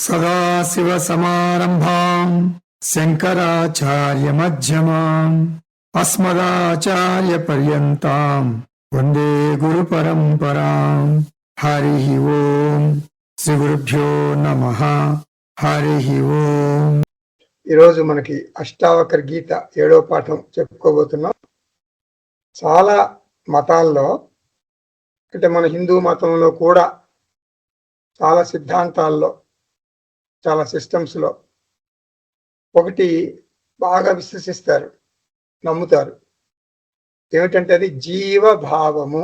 సదాశివసమారంభాం శంకరాచార్యమధ్యమాం అస్మదాచార్యపర్యంతాం వందే గురుపరంపరాం. హరి ఓం. శ్రీ గురుభ్యో నమః. హరి ఓం. ఈరోజు మనకి అష్టావకర గీత 7వ పాఠం చెప్పుకోబోతున్నాం. చాలా మతాల్లో అంటే మన హిందూ మతంలో కూడా చాలా సిద్ధాంతాల్లో చాలా సిస్టమ్స్లో ఒకటి బాగా విశ్వసిస్తారు, నమ్ముతారు. ఏమిటంటే అది జీవభావము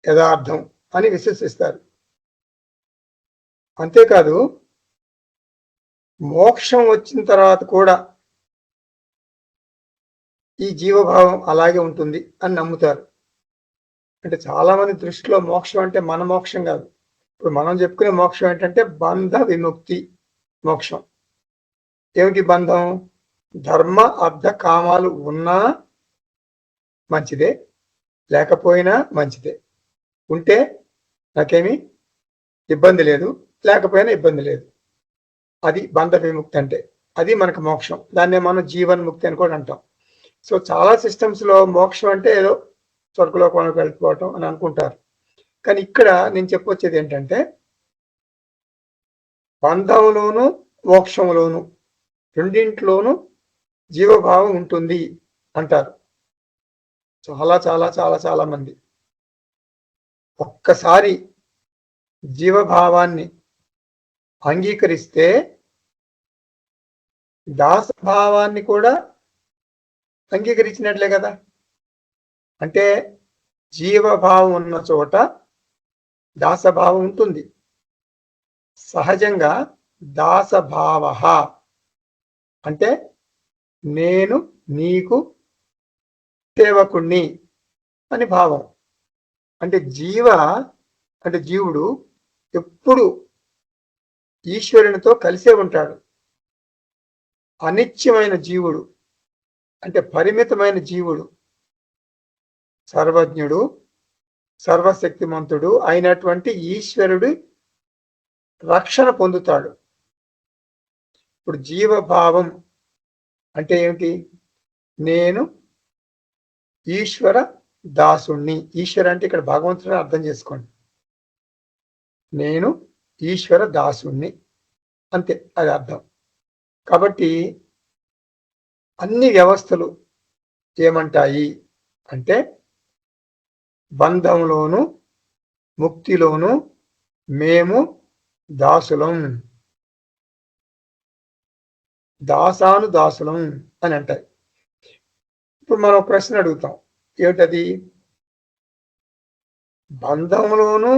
యథార్థం అని విశ్వసిస్తారు. అంతేకాదు మోక్షం వచ్చిన తర్వాత కూడా ఈ జీవభావం అలాగే ఉంటుంది అని నమ్ముతారు. అంటే చాలా మంది దృష్టిలో మోక్షం అంటే మన మోక్షం కాదు. ఇప్పుడు మనం చెప్పుకునే మోక్షం ఏంటంటే బంధ విముక్తి మోక్షం. ఏమిటి బంధం? ధర్మ అర్థ కామాలు ఉన్నా మంచిదే, లేకపోయినా మంచిదే. ఉంటే నాకేమీ ఇబ్బంది లేదు, లేకపోయినా ఇబ్బంది లేదు. అది బంధ విముక్తి అంటే. అది మనకు మోక్షం. దాన్నే మనం జీవన్ముక్తి అని కూడా అంటాం. సో చాలా సిస్టమ్స్లో మోక్షం అంటే ఏదో స్వర్గలోకంలోకి వెళ్ళిపోవటం అని అనుకుంటారు. కానీ ఇక్కడ నేను చెప్పొచ్చేది ఏంటంటే బంధంలోను మోక్షంలోను రెండింటిలోనూ జీవభావం ఉంటుంది అంటారు చాలా చాలా చాలా చాలా మంది. ఒక్కసారి జీవభావాన్ని అంగీకరిస్తే దాసభావాన్ని కూడా అంగీకరించినట్లే కదా. అంటే జీవభావం ఉన్న చోట దాసభావం ఉంటుంది. సహజంగా దాసభావ అంటే నేను నీకు సేవకుణ్ణి అని భావం. అంటే జీవుడు ఎప్పుడు ఈశ్వరునితో కలిసే ఉంటాడు. అనిత్యమైన జీవుడు అంటే పరిమితమైన జీవుడు సర్వజ్ఞుడు సర్వశక్తిమంతుడు అయినటువంటి ఈశ్వరుడు రక్షణ పొందుతాడు. ఇప్పుడు జీవభావం అంటే ఏమిటి? నేను ఈశ్వర దాసుణ్ణి. ఈశ్వర అంటే ఇక్కడ భగవంతుడిని అర్థం చేసుకోండి. నేను ఈశ్వర దాసుణ్ణి అంతే, అది అర్థం. కాబట్టి అన్ని వ్యవస్థలు ఏమంటాయి అంటే బంధంలోను ముక్తిలోను మేము దాసులం, దాసానుదాసులం అని అంటాయి. ఇప్పుడు మనం ప్రశ్న అడుగుతాం, ఏమిటది? బంధంలోను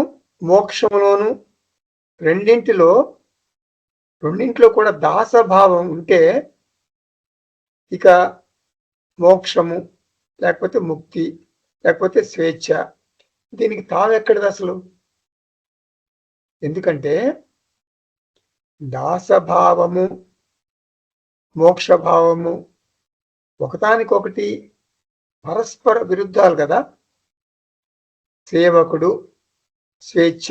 మోక్షంలోను రెండింటిలో కూడా దాసభావం ఉంటే ఇక మోక్షము లేకపోతే ముక్తి లేకపోతే స్వేచ్ఛ దీనికి తావెక్కడిది అసలు? ఎందుకంటే దాసభావము మోక్షభావము ఒకదానికొకటి పరస్పర విరుద్ధాలు కదా. సేవకుడు స్వేచ్ఛ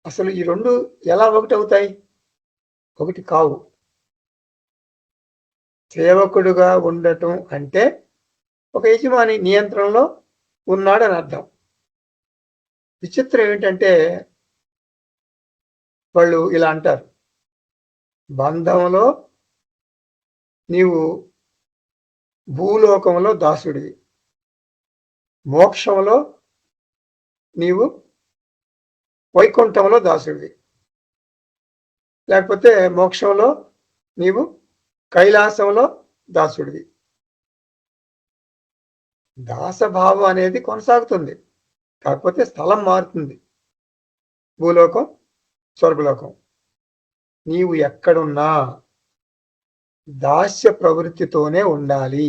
అసలు ఈ రెండు ఎలా ఒకటి అవుతాయి? ఒకటి కావు. సేవకుడుగా ఉండటం అంటే ఒక యజమాని నియంత్రణలో ఉన్నాడని అర్థం. విచిత్రం ఏమిటంటే వాళ్ళు ఇలా అంటారు, బంధంలో నీవు భూలోకంలో దాసుడివి, మోక్షంలో నీవు వైకుంఠంలో దాసుడివి, లేకపోతే మోక్షంలో నీవు కైలాసంలో దాసుడివి. దాసభావం అనేది కొనసాగుతుంది, కాకపోతే స్థలం మారుతుంది. భూలోకం స్వర్గలోకం. నీవు ఎక్కడున్నా దాస్య ప్రవృత్తితోనే ఉండాలి.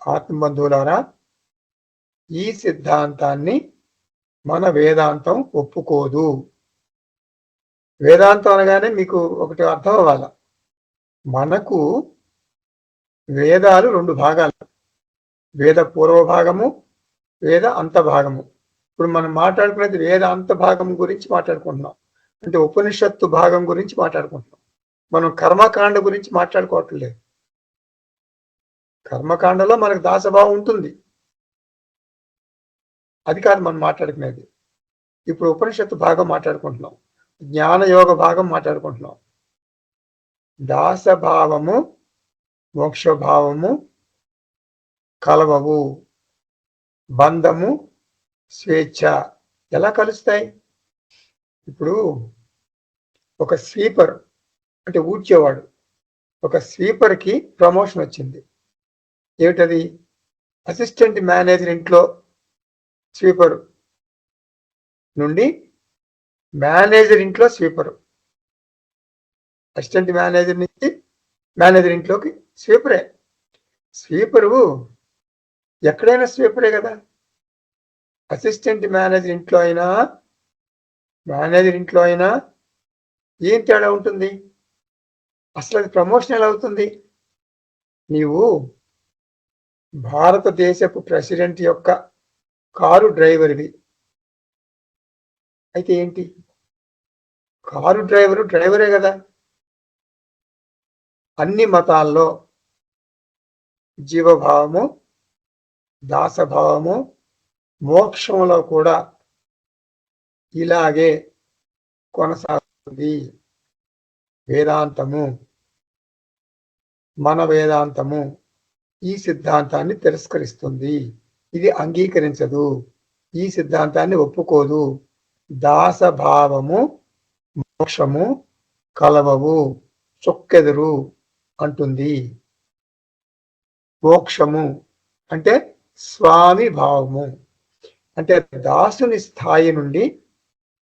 ఆత్మబంధువులారా, ఈ సిద్ధాంతాన్ని మన వేదాంతం ఒప్పుకోదు. వేదాంతం అనగానే మీకు ఒకటి అర్థం అవ్వాలి. మనకు వేదాలు రెండు భాగాలు, వేద పూర్వ భాగము వేద అంత భాగము. ఇప్పుడు మనం మాట్లాడుకునేది వేదాంత భాగం గురించి మాట్లాడుకుంటున్నాం, అంటే ఉపనిషత్తు భాగం గురించి మాట్లాడుకుంటున్నాం. మనం కర్మకాండ గురించి మాట్లాడుకోవట్లేదు. కర్మకాండలో మనకు దాసభావం ఉంటుంది, అది కాదు మనం మాట్లాడుకునేది. ఇప్పుడు ఉపనిషత్తు భాగం మాట్లాడుకుంటున్నాం, జ్ఞాన యోగ భాగం మాట్లాడుకుంటున్నాం. దాసభావము మోక్షభావము కలవవు, బంధము స్వేచ్ఛ ఎలా కలుస్తాయి? ఇప్పుడు ఒక స్వీపర్ అంటే ఊడ్చేవాడు, ఒక స్వీపర్కి ప్రమోషన్ వచ్చింది. ఏమిటది? అసిస్టెంట్ మేనేజర్ ఇంట్లో స్వీపరు నుండి మేనేజర్ ఇంట్లో స్వీపరు, అసిస్టెంట్ మేనేజర్ నుంచి మేనేజర్ ఇంట్లోకి స్వీపరే. స్వీపరు ఎక్కడైనా స్వీపరే కదా. అసిస్టెంట్ మేనేజర్ ఇంట్లో అయినా మేనేజర్ ఇంట్లో అయినా ఏం తేడా ఉంటుంది? అసలు అది ప్రమోషన్ ఎలా అవుతుంది? నీవు భారతదేశపు ప్రెసిడెంట్ యొక్క కారు డ్రైవర్వి అయితే ఏంటి? కారు డ్రైవరే కదా. అన్ని మతాల్లో జీవభావము, దాసభావము, మోక్షంలో కూడా ఇలాగే కొనసాగుతుంది. వేదాంతము, మన వేదాంతము ఈ సిద్ధాంతాన్ని తిరస్కరిస్తుంది, ఇది అంగీకరించదు, ఈ సిద్ధాంతాన్ని ఒప్పుకోదు. దాసభావము మోక్షము కలవవు, చొక్కెదురు అంటుంది. మోక్షము అంటే స్వామి భావము, అంటే దాసుని స్థాయి నుండి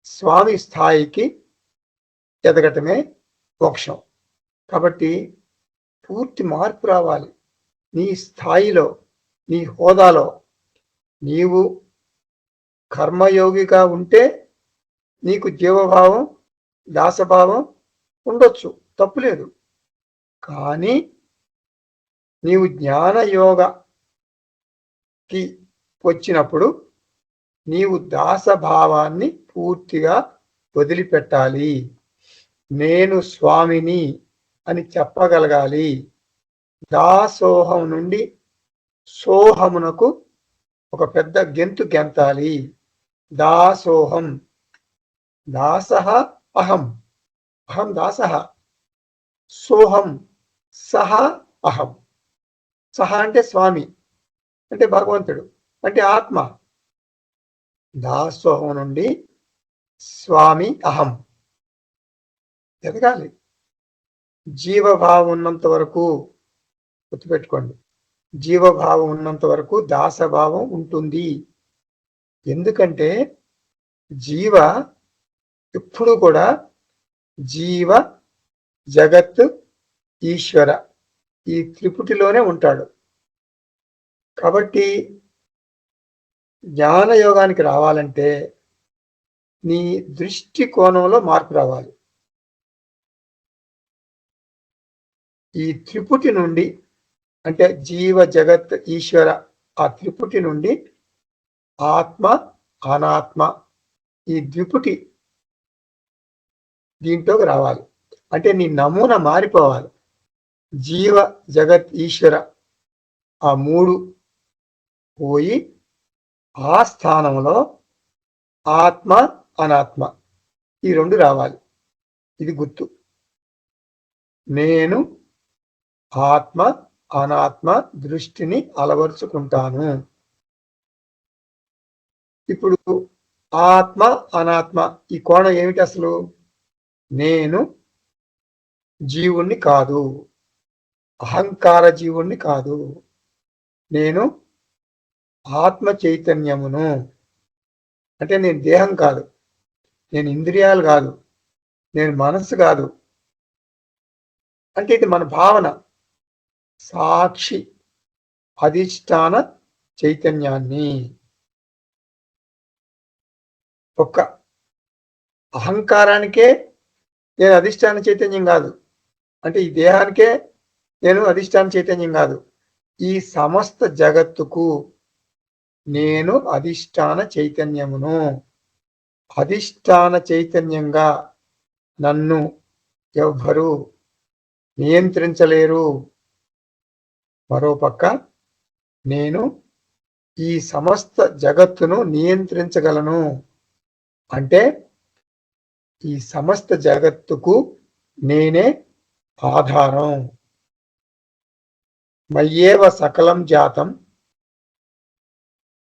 స్వామి స్థాయికి ఎదగటమే మోక్షం. కాబట్టి పూర్తి మార్పు రావాలి నీ స్థాయిలో, నీ హోదాలో. నీవు కర్మయోగిగా ఉంటే నీకు జీవభావం, దాసభావం ఉండొచ్చు, తప్పులేదు. కానీ నీవు జ్ఞానయోగకి వచ్చినప్పుడు నీవు దాసభావాన్ని పూర్తిగా వదిలిపెట్టాలి. నేను స్వామిని అని చెప్పగలగాలి. దాసోహం నుండి సోహమునకు ఒక పెద్ద గెంతు గెంతాలి. దాసోహం, దాసః అహం, అహం దాసః, సోహం సహ అహం. సహ అంటే స్వామి, అంటే భగవంతుడు, అంటే ఆత్మ. దాసోహం నుండి స్వామి అహం ఎదగాలి. జీవభావం ఉన్నంత వరకు గుర్తుపెట్టుకోండి, జీవభావం ఉన్నంత వరకు దాసభావం ఉంటుంది. ఎందుకంటే జీవ ఎప్పుడు కూడా జీవ, జగత్, ఈశ్వర ఈ త్రిపుటిలోనే ఉంటాడు. కాబట్టి జ్ఞానయోగానికి రావాలంటే నీ దృష్టి కోణంలో మార్పు రావాలి. ఈ త్రిపుటి నుండి, అంటే జీవ, జగత్, ఈశ్వర ఆ త్రిపుటి నుండి ఆత్మ, అనాత్మ ఈ ద్విపుటి దీంట్లోకి రావాలి. అంటే నీ నమూనా మారిపోవాలి. జీవ, జగత్, ఈశ్వర ఆ మూడు పోయి ఆ స్థానంలో ఆత్మ, అనాత్మ ఈ రెండు రావాలి. ఇది గుర్తు. నేను ఆత్మ, అనాత్మ దృష్టిని అలవరుచుకుంటాను. ఇప్పుడు ఆత్మ, అనాత్మ ఈ కోణం ఏమిటి? అసలు నేను జీవుణ్ణి కాదు, అహంకార జీవుణ్ణి కాదు, నేను ఆత్మ చైతన్యమును. అంటే నేను దేహం కాదు, నేను ఇంద్రియాలు కాదు, నేను మనస్సు కాదు. అంటే ఇది మన భావన. సాక్షి అధిష్టాన చైతన్యాన్ని, ఒక్క అహంకారానికే నేను అధిష్టాన చైతన్యం కాదు, అంటే ఈ దేహానికే నేను అధిష్టాన చైతన్యం కాదు, ఈ సమస్త జగత్తుకు నేను అధిష్టాన చైతన్యమును. అధిష్టాన చైతన్యంగా నన్ను ఎవ్వరూ నియంత్రించలేరు. మరోపక్క నేను ఈ సమస్త జగత్తును నియంత్రించగలను. అంటే ఈ సమస్త జగత్తుకు నేనే ఆధారం. మయ్యేవ సకలం జాతం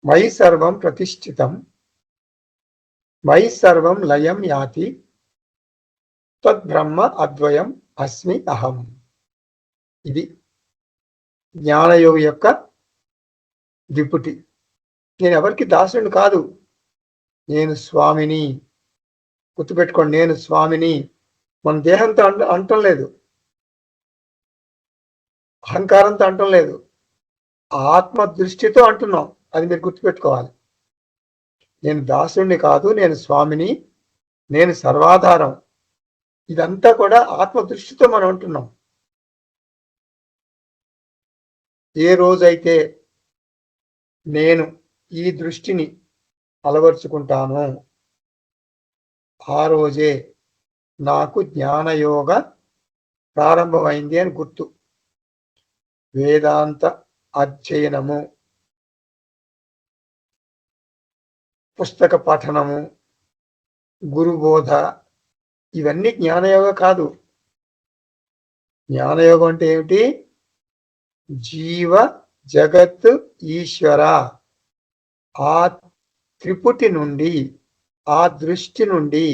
మయి సర్వం ప్రతిష్ఠితం మయి సర్వం లయం యాతి తద్బ్రహ్మ అద్వయం అస్మి అహం. ఇది జ్ఞానయోగి యొక్క దిపుటి. నేను ఎవరికి దాసుని కాదు, నేను స్వామిని. గుర్తుపెట్టుకోండి, నేను స్వామిని. మన దేహంతో అంటం లేదు, అహంకారంతో అంటం లేదు, ఆత్మ దృష్టితో అంటున్నాం. అది మీరు గుర్తుపెట్టుకోవాలి. నేను దాసుణ్ణి కాదు, నేను స్వామిని, నేను సర్వాధారం. ఇదంతా కూడా ఆత్మ దృష్టితో మనం అంటున్నాం. ఏ రోజైతే నేను ఈ దృష్టిని అలవర్చుకుంటానో ఆ రోజే నాకు జ్ఞానయోగ ప్రారంభమైంది అని గుర్తు. వేదాంత అధ్యయనము, పుస్తక పఠనము, గురుబోధ, ఇవన్నీ జ్ఞానయోగం కాదు. జ్ఞానయోగం అంటే ఏమిటి? జీవ జగత్ ఈశ్వర ఆ త్రిపుటి నుండి, ఆ దృష్టి నుండి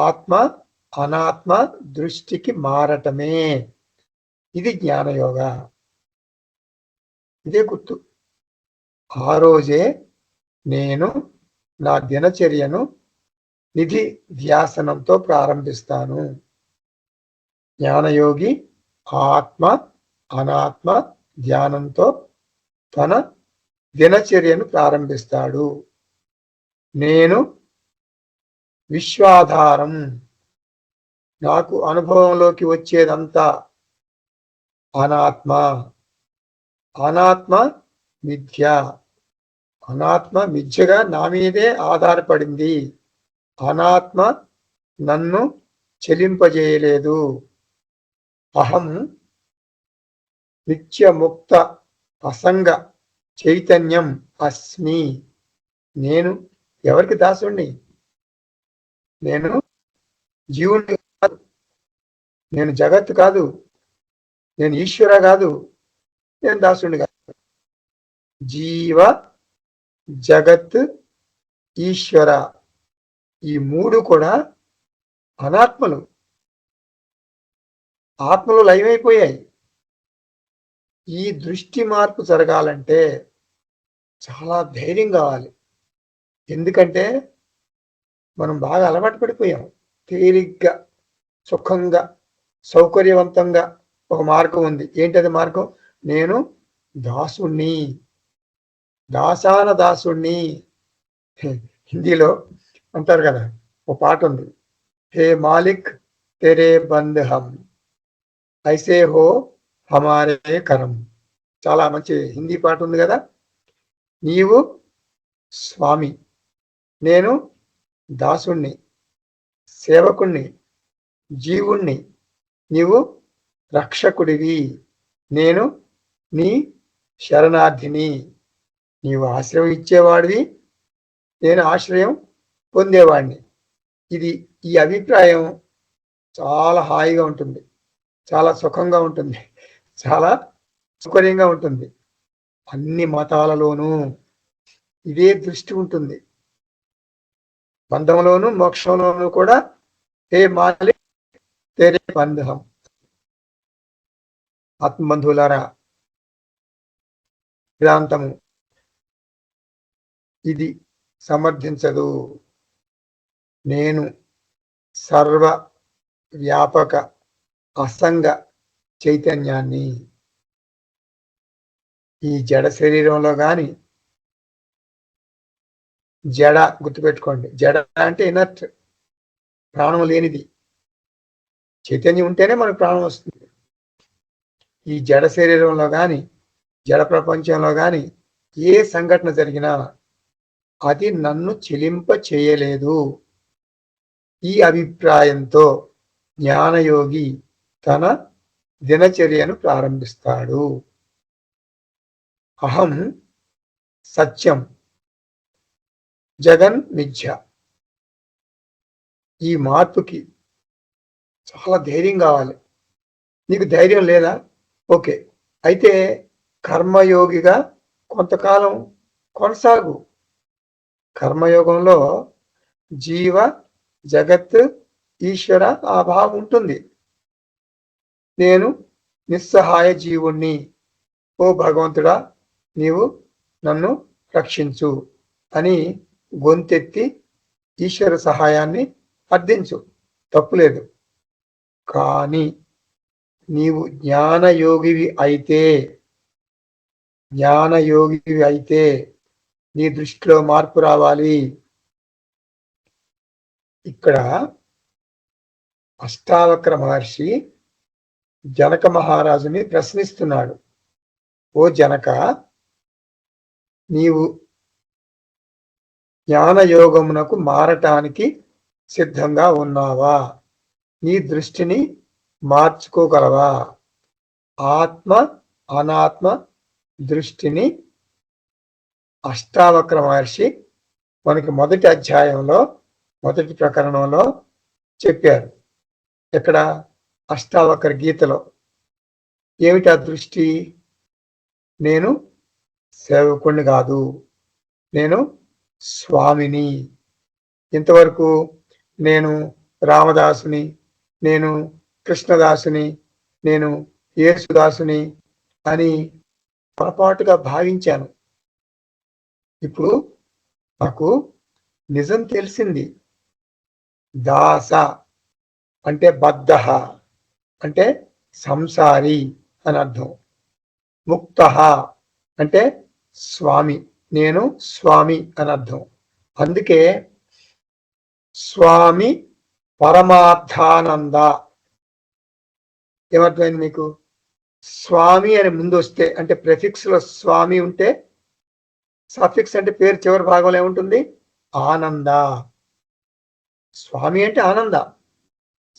ఆత్మ అనాత్మ దృష్టికి మారటమే. ఇది జ్ఞానయోగ. ఇదే గుర్తు. ఆ రోజే నేను నా దినచర్యను నిధి ధ్యాసనంతో ప్రారంభిస్తాను. జ్ఞానయోగి ఆత్మ అనాత్మ ధ్యానంతో తన దినచర్యను ప్రారంభిస్తాడు. నేను విశ్వాధారం. నాకు అనుభవంలోకి వచ్చేదంతా అనాత్మ. అనాత్మ మిథ్య. అనాత్మ మిథ్యగా నా మీదే ఆధారపడింది. అనాత్మ నన్ను చెలింపజేయలేదు. అహం నిత్యముక్త అసంగ చైతన్యం అస్మి. నేను ఎవరికి దాసుణ్ణి? నేను జీవుణ్ణి కాదు, నేను జగత్ కాదు, నేను ఈశ్వర కాదు, నేను దాసుణ్ణి కాదు. జీవ జగత్ ఈశ్వర ఈ మూడు కూడా అనాత్మలు. ఆత్మలు లయమైపోయాయి. ఈ దృష్టి మార్పు జరగాలంటే చాలా ధైర్యం కావాలి. ఎందుకంటే మనం బాగా అలవాటు పడిపోయాం. తేలిగ్గా, సుఖంగా, సౌకర్యవంతంగా ఒక మార్గం ఉంది. ఏంటది మార్గం? నేను దాసుణ్ణి, దాసాన దాసుణ్ణి. హిందీలో అంటారు కదా, ఒక పాట ఉంది, హే మాలిక్ తెరే బంద్ హం ఐసే హో హమారే కరం. చాలా మంచి హిందీ పాట ఉంది కదా. నీవు స్వామి, నేను దాసుణ్ణి, సేవకుణ్ణి, జీవుణ్ణి. నీవు రక్షకుడివి, నేను నీ శరణార్థిని. నీవు ఆశ్రయం ఇచ్చేవాడివి, నేను ఆశ్రయం పొందేవాడిని. ఈ అభిప్రాయం చాలా హాయిగా ఉంటుంది, చాలా సుఖంగా ఉంటుంది, చాలా సౌకర్యంగా ఉంటుంది. అన్ని మతాలలోనూ ఇదే దృష్టి ఉంటుంది. బంధంలోను మోక్షంలోనూ కూడా హే మాలిక్ తెరే బంధం. ఆత్మబంధువులారా, వేదాంతము ఇది సమర్థించదు. నేను సర్వ వ్యాపక అసంగ చైతన్యాన్ని. ఈ జడ శరీరంలో కానీ, జడ గుర్తుపెట్టుకోండి, జడ అంటే ఇనర్ట్, ప్రాణం లేనిది. చైతన్యం ఉంటేనే మనకు ప్రాణం వస్తుంది. ఈ జడ శరీరంలో కానీ, జడ ప్రపంచంలో కానీ ఏ సంఘటన జరిగినా అది నన్ను చెలింప చేయలేదు. ఈ అభిప్రాయంతో జ్ఞానయోగి తన దినచర్యను ప్రారంభిస్తాడు. అహం సత్యం, జగన్ మిథ్య. ఈ మార్పుకి చాలా ధైర్యం కావాలి. నీకు ధైర్యం లేదా? ఓకే, అయితే కర్మయోగిగా కొంతకాలం కొనసాగు. కర్మయోగంలో జీవ, జగత్, ఈశ్వర ఆ భావం ఉంటుంది. నేను నిస్సహాయ జీవుణ్ణి, ఓ భగవంతుడా నీవు నన్ను రక్షించు అని గొంతెత్తి ఈశ్వర సహాయాన్ని అర్థించు, తప్పులేదు. కానీ నీవు జ్ఞానయోగివి అయితే నీ దృష్టిలో మార్పు రావాలి. ఇక్కడ అష్టావక్ర మహర్షి జనక మహారాజుని ప్రశ్నిస్తున్నాడు. ఓ జనక, నీవు జ్ఞానయోగమునకు మారటానికి సిద్ధంగా ఉన్నావా? నీ దృష్టిని మార్చుకోగలవా? ఆత్మ అనాత్మ దృష్టిని అష్టావక్ర మహర్షి మనకి మొదటి అధ్యాయంలో, మొదటి ప్రకరణంలో చెప్పారు. ఇక్కడ అష్టావక్ర గీతలో ఏమిటి ఆ దృష్టి? నేను సేవకుణ్ణి కాదు, నేను స్వామిని. ఇంతవరకు నేను రామదాసుని, నేను కృష్ణదాసుని, నేను యేసుదాసుని అని పొరపాటుగా భావించాను. ఇప్పుడు నాకు నిజం తెలిసింది. దాస అంటే బద్ధ అంటే సంసారి అని అర్థం. ముక్త అంటే స్వామి, నేను స్వామి అని అర్థం. అందుకే స్వామి పరమార్థానంద. ఏమర్థమైంది మీకు? స్వామి అని ముందు వస్తే అంటే ప్రెఫిక్స్ లో స్వామి ఉంటే, సఫిక్స్ అంటే పేరు చివరి భాగంలో ఏముంటుంది? ఆనంద. స్వామి అంటే ఆనంద,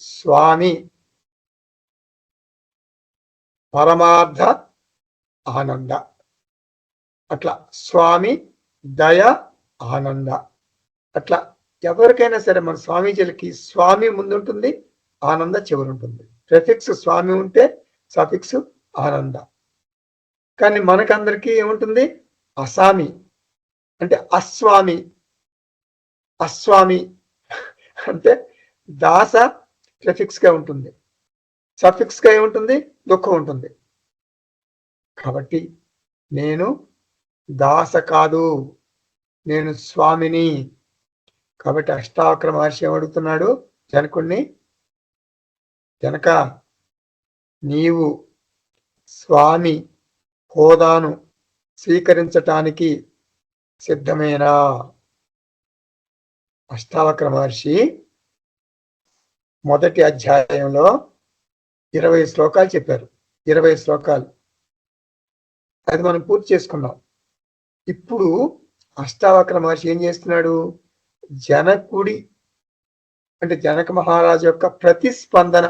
స్వామి పరమార్థ ఆనంద. అట్లా స్వామి దయ ఆనంద. అట్లా ఎవరికైనా సరే మన స్వామీజీలకి స్వామి ముందుంటుంది, ఆనంద చివరుంటుంది. ప్రెఫిక్స్ స్వామి ఉంటే సఫిక్స్ ఆనంద. కానీ మనకందరికీ ఏముంటుంది? అసామి అంటే అస్వామి. అస్వామి అంటే దాస ప్రెఫిక్స్ గా ఉంటుంది, సఫిక్స్ గా ఏముంటుంది? దుఃఖం ఉంటుంది. కాబట్టి నేను దాస కాదు, నేను స్వామిని. కాబట్టి అష్టావక్ర మహర్షి ఏమడుగుతున్నాడు జనకుణ్ణి? జనక, నీవు స్వామి హోదాను స్వీకరించటానికి సిద్ధమేనా? అష్టావక్ర మహర్షి మొదటి అధ్యాయంలో 20 శ్లోకాలు చెప్పారు. 20 శ్లోకాలు అది మనం పూర్తి చేసుకున్నాం. ఇప్పుడు అష్టావక్ర మహర్షి ఏం చేస్తున్నాడు? జనకుడి అంటే జనక మహారాజు యొక్క ప్రతిస్పందన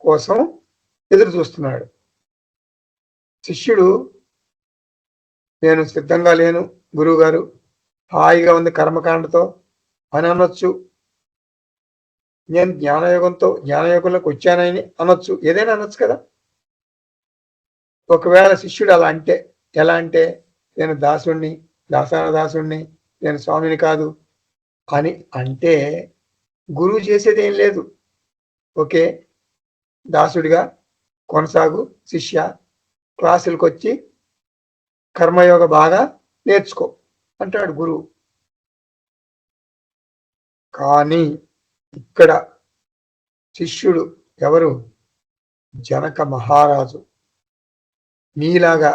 కోసం ఎదురు చూస్తున్నాడు. శిష్యుడు నేను సిద్ధంగా లేను గురువు గారు, హాయిగా ఉంది కర్మకాండతో అని అనొచ్చు, నేను జ్ఞానయోగంలోకి వచ్చానని అనొచ్చు, ఏదైనా అనొచ్చు కదా. ఒకవేళ శిష్యుడు అలా అంటే, ఎలా అంటే నేను దాసుణ్ణి, దాసుణ్ణి, నేను స్వామిని కాదు అని అంటే గురువు చేసేది ఏం లేదు. ఓకే, దాసుడిగా కొనసాగు శిష్య, క్లాసులకు వచ్చి కర్మయోగ బాగా నేర్చుకో అంటాడు గురువు. కానీ ఇక్కడ శిష్యుడు ఎవరు? జనక మహారాజు. నీలాగా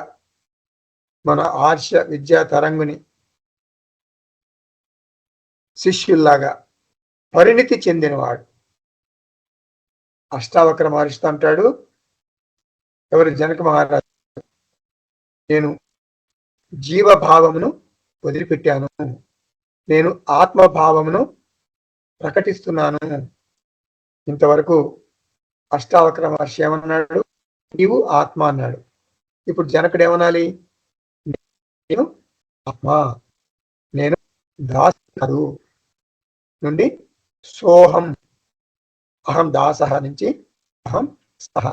మన ఆర్ష విద్యా తరంగుని శిష్యుల్లాగా పరిణితి చెందినవాడు. అష్టావక్ర మహర్షితో అంటాడు, ఎవరు? జనక మహారాజు, నేను జీవభావమును వదిలిపెట్టాను, నేను ఆత్మభావమును ప్రకటిస్తున్నాను. ఇంతవరకు అష్టావక్ర మహర్షి ఏమన్నాడు? నీవు ఆత్మ అన్నాడు. ఇప్పుడు జనకుడు ఏమనాలి? నేను ఆత్మ, నేను దాసు నుండి సోహం, అహం దాస నుంచి అహం సహ,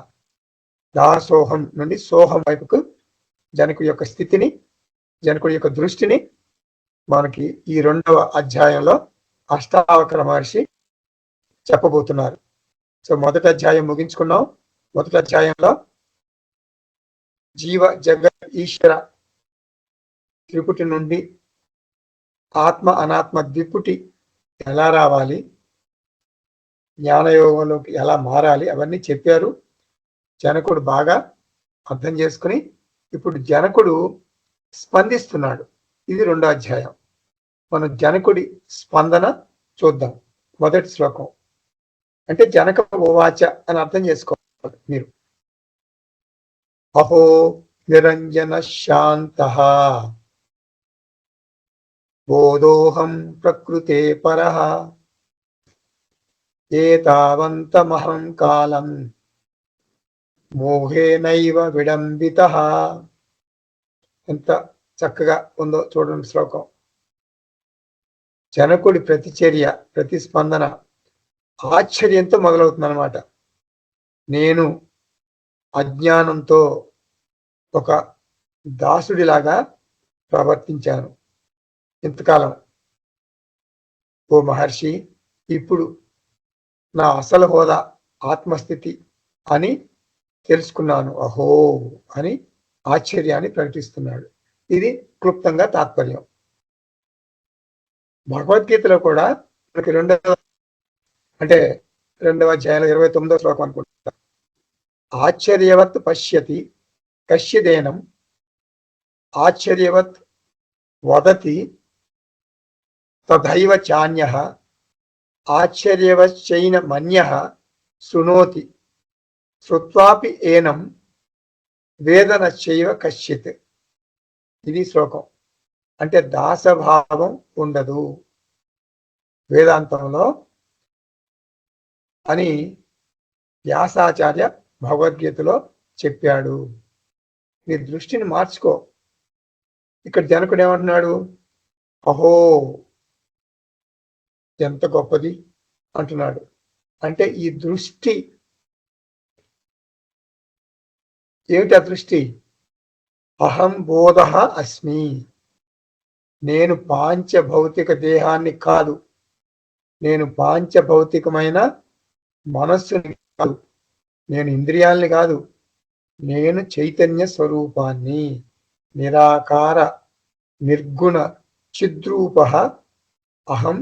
దాసోహం నుండి సోహం వైపుకు జనకుడి యొక్క స్థితిని, జనకుడి యొక్క దృష్టిని మనకి ఈ 2వ అధ్యాయంలో అష్టావక్ర మహర్షి చెప్పబోతున్నారు. సో మొదటి అధ్యాయం ముగించుకున్నాం. మొదటి అధ్యాయంలో జీవ జగత్ ఈశ్వర త్రిపుటి నుండి ఆత్మ అనాత్మ ద్విపుటి ఎలా రావాలి, జ్ఞానయోగంలోకి ఎలా మారాలి, అవన్నీ చెప్పారు. జనకుడు బాగా అర్థం చేసుకుని ఇప్పుడు జనకుడు స్పందిస్తున్నాడు. ఇది 2వ అధ్యాయం. మనం జనకుడి స్పందన చూద్దాం. మొదటి శ్లోకం అంటే జనక ఉవాచ అని అర్థం చేసుకోవాలి మీరు. అహో నిరంజన శాంతః బోధోహం ప్రకృతే పరః ఏతావంతమహం కాలం మోహేనైవ విడంబితః. ఎంత చక్కగా ఉందో చూడండి శ్లోకం. జనకుడి ప్రతిచర్య, ప్రతిస్పందన ఆశ్చర్యంతో మొదలవుతుంది అనమాట. నేను అజ్ఞానంతో ఒక దాసుడిలాగా ప్రవర్తించాను ఇంతకాలం. ఓ మహర్షి, ఇప్పుడు నా అసలు హోదా ఆత్మస్థితి అని తెలుసుకున్నాను. అహో అని ఆశ్చర్యాన్ని ప్రకటిస్తున్నాడు. ఇది క్లుప్తంగా తాత్పర్యం. భగవద్గీతలో కూడా మనకి 2వ అధ్యాయంలో 29వ శ్లోకం అనుకుంటా. ఆశ్చర్యవత్ పశ్యతి కశ్యదేనం ఆశ్చర్యవత్ వదతి తథైవ చాన్యః ఆశ్చర్యవశ్చైన మన్యః శృణోతి శ్రుత్వాపి ఏనం వేదనశ్చైవ కశ్చిత్. ఇది శ్లోకం. అంటే దాసభావం ఉండదు వేదాంతంలో అని వ్యాసాచార్య భగవద్గీతలో చెప్పాడు. నీ దృష్టిని మార్చుకో. ఇక్కడ జనకుడు ఏమంటున్నాడు? అహో ఎంత గొప్పది అంటున్నాడు. అంటే ఈ దృష్టి ఏమిటి? ఆ దృష్టి అహం బోధ అస్మి, నేను పాంచభౌతిక దేహాన్ని కాదు, నేను పాంచభౌతికమైన మనస్సుని కాదు, నేను ఇంద్రియాల్ని కాదు, నేను చైతన్య స్వరూపాన్ని, నిరాకార నిర్గుణ చిద్రూప అహం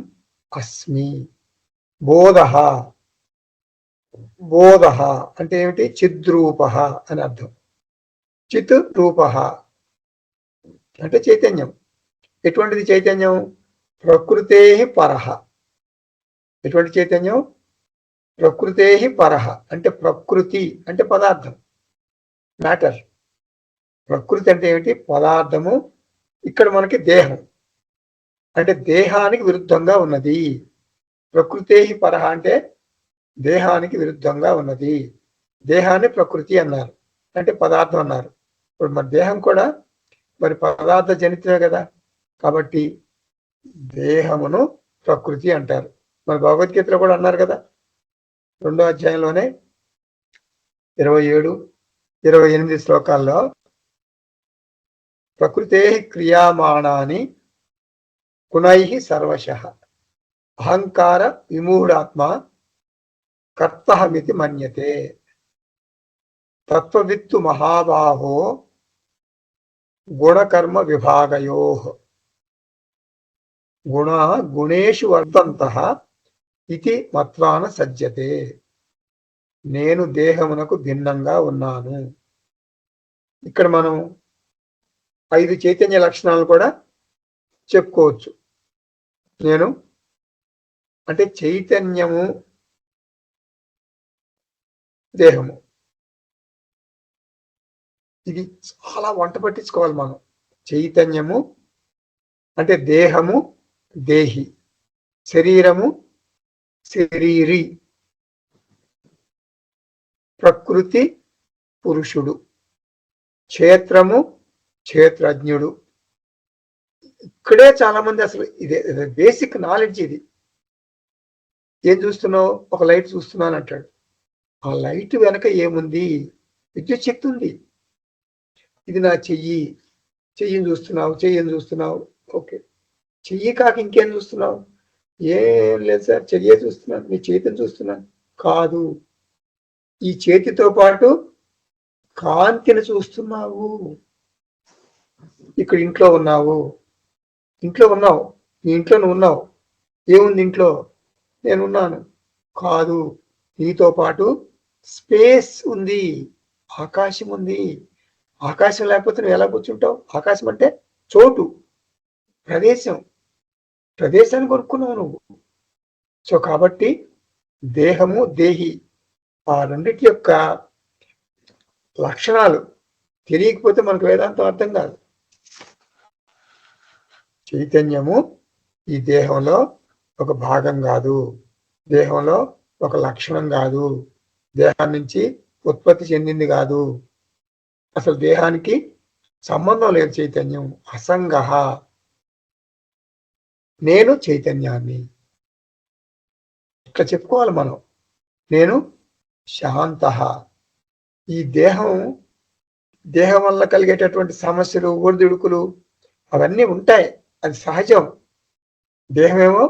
అస్మి. బోధ, బోధ అంటే ఏమిటి? చిద్రూప అని అర్థం. చిత్ రూప అంటే చైతన్యం. ఎటువంటిది చైతన్యం? ప్రకృతే పరః. ఎటువంటి చైతన్యం? ప్రకృతే పరః అంటే ప్రకృతి అంటే పదార్థం, మ్యాటర్. ప్రకృతి అంటే ఏమిటి? పదార్థము. ఇక్కడ మనకి దేహం అంటే దేహానికి విరుద్ధంగా ఉన్నది. ప్రకృతే పరః అంటే దేహానికి విరుద్ధంగా ఉన్నది. దేహాన్ని ప్రకృతి అన్నారు, అంటే పదార్థం అన్నారు. ఇప్పుడు మన దేహం కూడా మరి పదార్థ జనితమే కదా. కాబట్టి దేహమును ప్రకృతి అంటారు. మన భగవద్గీతలో కూడా అన్నారు కదా, 2వ అధ్యాయంలోనే 27, 28 శ్లోకాల్లో ప్రకృతే క్రియామాణాని గుణై సర్వశః అహంకార విమూఢాత్మ కర్తహమితి మన్యతే తత్వవిత్తు మహాబాహో గుణకర్మ విభాగయోః గుణ గుణేషు వర్తంతః ఇది మత్వాన సజ్జతే. నేను దేహమునకు భిన్నంగా ఉన్నాను. ఇక్కడ మనం 5 చైతన్య లక్షణాలు కూడా చెప్పుకోవచ్చు. నేను అంటే చైతన్యము, దేహము, ఇది చాలా వంట పట్టించుకోవాలి మనం. చైతన్యము అంటే దేహము దేహి, శరీరము శరీరి, ప్రకృతి పురుషుడు, క్షేత్రము క్షేత్రజ్ఞుడు. ఇక్కడే చాలా మంది అసలు ఇదే బేసిక్ నాలెడ్జ్. ఇది ఏం చూస్తున్నావు? ఒక లైట్ చూస్తున్నాను అంటాడు. ఆ లైట్ వెనక ఏముంది? విద్యుత్ శక్తి ఉంది. ఇది నా చెయ్యిని చూస్తున్నావు. ఓకే, చెయ్యి కాక ఇంకేం చూస్తున్నావు? ఏం లేదు సార్, చెయ్యే చూస్తున్నాను, నీ చేతిని చూస్తున్నాను. కాదు, ఈ చేతితో పాటు కాంతిని చూస్తున్నావు. ఇక్కడ ఇంట్లో ఉన్నావు, నీ ఇంట్లో నువ్వు ఉన్నావు. ఏముంది ఇంట్లో? నేనున్నాను. కాదు, నీతో పాటు స్పేస్ ఉంది, ఆకాశం ఉంది. ఆకాశం లేకపోతే నువ్వు ఎలా కూర్చుంటావు? ఆకాశం అంటే చోటు, ప్రదేశాన్ని కొనుక్కున్నావు నువ్వు. సో కాబట్టి దేహము దేహి, ఆ రెండిటి యొక్క లక్షణాలు తెలియకపోతే మనకు వేదాంతం అర్థం కాదు. చైతన్యము ఈ దేహంలో ఒక భాగం కాదు, దేహంలో ఒక లక్షణం కాదు, దేహం నుంచి ఉత్పత్తి చెందింది కాదు. అసలు దేహానికి సంబంధం లేదు చైతన్యం. అసంగః, నేను చైతన్యాన్ని ఇట్లా చెప్పుకోవాలి మనం. నేను శాంతః. ఈ దేహం వల్ల కలిగేటటువంటి సమస్యలు, ఒడిదుడుకులు అవన్నీ ఉంటాయి, అది సహజం. దేహమేమో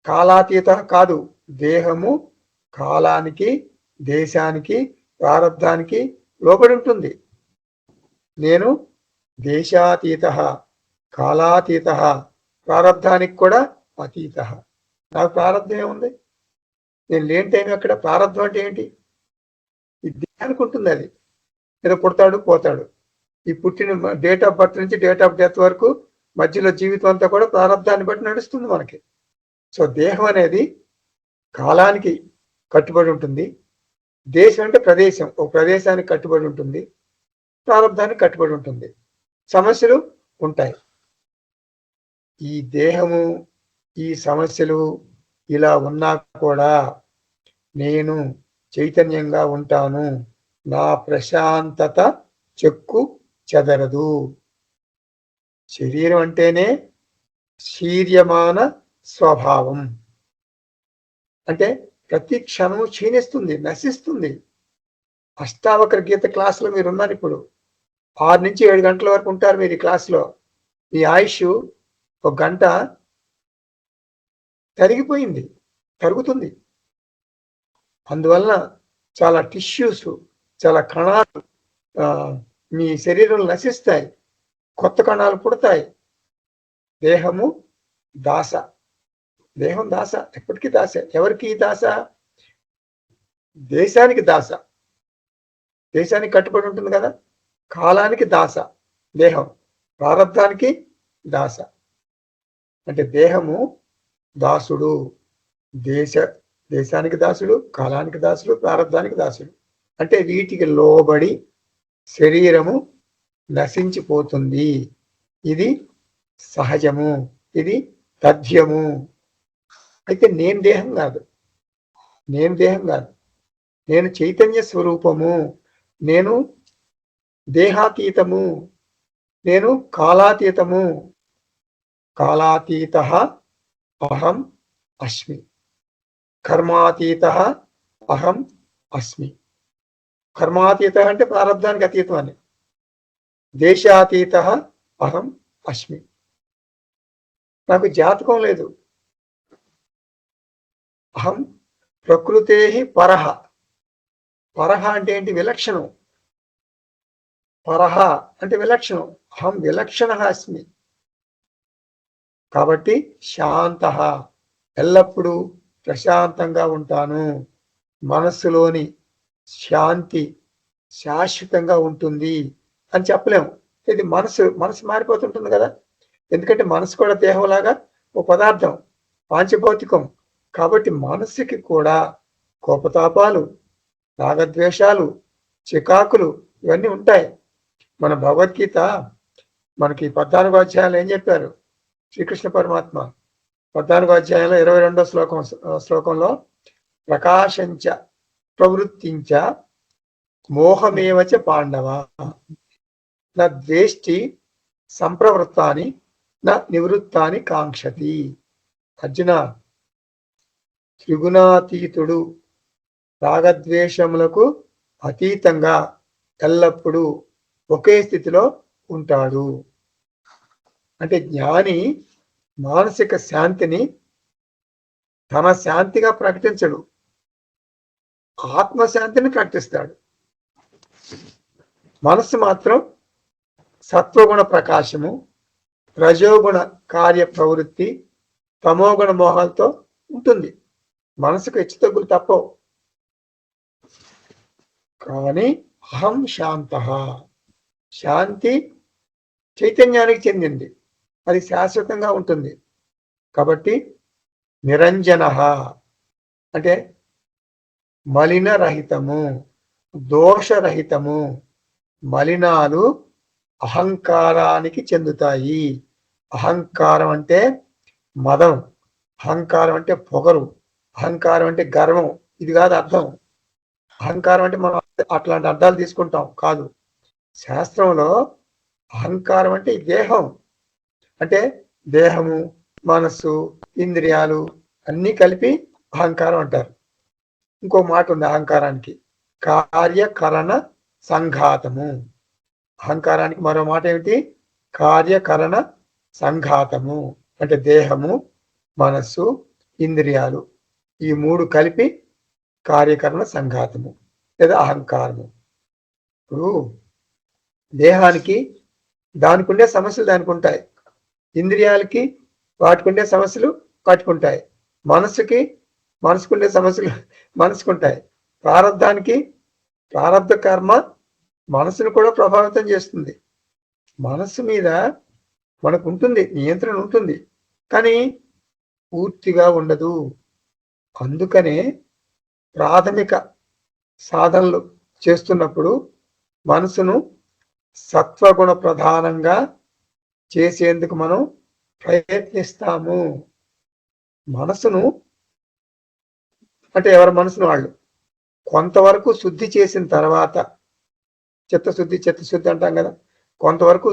కాలాతీత కాదు. దేహము కాలానికి, దేశానికి, ప్రారబ్ధానికి లోబడి ఉంటుంది. నేను దేశాతీత, కాలాతీత, ప్రారబ్ధానికి కూడా అతీత. నాకు ప్రారబ్ధం ఏముంది? నేను లేని టైం ఎక్కడ? ప్రారబ్ధం అంటే ఏంటి? ఈ దేహానికి ఉంటుంది. అది ఏదో పుడతాడు పోతాడు. ఈ పుట్టిన డేట్ ఆఫ్ బర్త్ నుంచి డేట్ ఆఫ్ డెత్ వరకు మధ్యలో జీవితం అంతా కూడా ప్రారబ్ధాన్ని బట్టి నడుస్తుంది మనకి. సో దేహం అనేది కాలానికి కట్టుబడి ఉంటుంది. దేశం అంటే ప్రదేశం, ఒక ప్రదేశానికి కట్టుబడి ఉంటుంది. ప్రారబ్ధానికి కట్టుబడి ఉంటుంది. సమస్యలు ఉంటాయి. ఈ దేహము, ఈ సమస్యలు ఇలా ఉన్నా కూడా నేను చైతన్యంగా ఉంటాను. నా ప్రశాంతత చెక్కు చెదరదు. శరీరం అంటేనే శీర్యమాన స్వభావం. అంటే ప్రతి క్షణము క్షీణిస్తుంది, నశిస్తుంది. అష్టావక్ర గీత క్లాసులో మీరు ఉన్నారు. ఇప్పుడు 6 నుంచి 7 గంటల వరకు ఉంటారు మీరు ఈ క్లాసులో. మీ ఆయుష్ 1 గంట తరుగుతుంది. అందువలన చాలా టిష్యూస్, చాలా కణాలు మీ శరీరంలో నశిస్తాయి, కొత్త కణాలు పుడతాయి. దేహము దాస, దేహం దాస, ఎప్పటికీ దాస. ఎవరికి దాస? దేశానికి దాస. దేశానికి కట్టుబడి ఉంటుంది కదా. కాలానికి దాస దేహం, ప్రారబ్ధానికి దాస. అంటే దేహము దాసుడు, దేశానికి దాసుడు, కాలానికి దాసుడు, ప్రారబ్ధానికి దాసుడు. అంటే వీటికి లోబడి శరీరము నశించిపోతుంది. ఇది సహజము, ఇది తథ్యము. అయితే నేను దేహం కాదు, నేను చైతన్య స్వరూపము, నేను దేహాతీతము, నేను కాలాతీతము. కాలాతీతః అహం అస్మి, కర్మాతీతః అహం అస్మి. కర్మాతీతః అంటే ప్రారబ్ధానికి అతీతం అని. దేశాతీతః అహం అస్మి. నాకు జాతకం లేదు. అహం ప్రకృతే పరః. పరః అంటే ఏంటి? విలక్షణం. పరః అంటే విలక్షణం. అహం విలక్షణః అస్మి. కాబట్టి శాంతః, ఎల్లప్పుడూ ప్రశాంతంగా ఉంటాను. మనస్సులోని శాంతి శాశ్వతంగా ఉంటుంది అని చెప్పలేము. ఇది మనసు మారిపోతుంటుంది కదా. ఎందుకంటే మనసు కూడా దేహంలాగా ఓ పదార్థం, పాంచభౌతికం. కాబట్టి మనస్సుకి కూడా కోపతాపాలు, రాగద్వేషాలు, చికాకులు ఇవన్నీ ఉంటాయి. మన భగవద్గీత మనకి 14 అధ్యాయాలు ఏం చెప్పారు శ్రీకృష్ణ పరమాత్మ? 14 అధ్యాయంలో 22వ శ్లోకంలో ప్రకాశంచ ప్రవృత్తించ మోహమేవచ పాండవ నా ద్వేష్టి సంప్రవృత్తాని నా నివృత్తాని కాంక్షతి. అర్జున, త్రిగుణాతీతుడు రాగద్వేషములకు అతీతంగా ఎల్లప్పుడూ ఒకే స్థితిలో ఉంటాడు. అంటే జ్ఞాని మానసిక శాంతిని తన శాంతిగా ప్రకటించడు, ఆత్మశాంతిని ప్రకటిస్తాడు. మనస్సు మాత్రం సత్వగుణ ప్రకాశము, రజోగుణ కార్య ప్రవృత్తి, తమోగుణ మోహాలతో ఉంటుంది. మనసుకు హెచ్చుతగ్గులు తప్పవు. కానీ అహం శాంత, శాంతి చైతన్యానికి చెందింది, అది శాశ్వతంగా ఉంటుంది. కాబట్టి నిరంజన అంటే మలిన రహితము, దోషరహితము. మలినాలు అహంకారానికి చెందుతాయి. అహంకారం అంటే మదం, అహంకారం అంటే పొగరు, అహంకారం అంటే గర్వం. ఇది కాదు అర్థం. అహంకారం అంటే మనం అట్లాంటి అర్థాలు తీసుకుంటాం కాదు. శాస్త్రంలో అహంకారం అంటే దేహం, అంటే దేహము, మనస్సు, ఇంద్రియాలు అన్నీ కలిపి అహంకారం అంటారు. ఇంకో మాట ఉంది అహంకారానికి, కార్యకరణ సంఘాతము. అహంకారానికి మరో మాట ఏమిటి? కార్యకరణ సంఘాతము. అంటే దేహము, మనస్సు, ఇంద్రియాలు ఈ మూడు కలిపి కార్యకరణ సంఘాతము లేదా అహంకారము. ఇప్పుడు దేహానికి దానికి ఉండే సమస్యలు దానికి ఉంటాయి, ఇంద్రియాలకి వాటికి ఉండే సమస్యలు వాటికి ఉంటాయి, మనసుకుండే సమస్యలు మనసుకుంటాయి. ప్రారంధానికి ప్రారంధ కర్మ మనసును కూడా ప్రభావితం చేస్తుంది. మనస్సు మీద మనకు ఉంటుంది, నియంత్రణ ఉంటుంది, కానీ పూర్తిగా ఉండదు. అందుకనే ప్రాథమిక సాధనలు చేస్తున్నప్పుడు మనసును సత్వగుణ ప్రధానంగా చేసేందుకు మనం ప్రయత్నిస్తాము. మనసును అంటే ఎవరి మనసును వాళ్ళు కొంతవరకు శుద్ధి చేసిన తర్వాత, చిత్తశుద్ధి అంటాం కదా, కొంతవరకు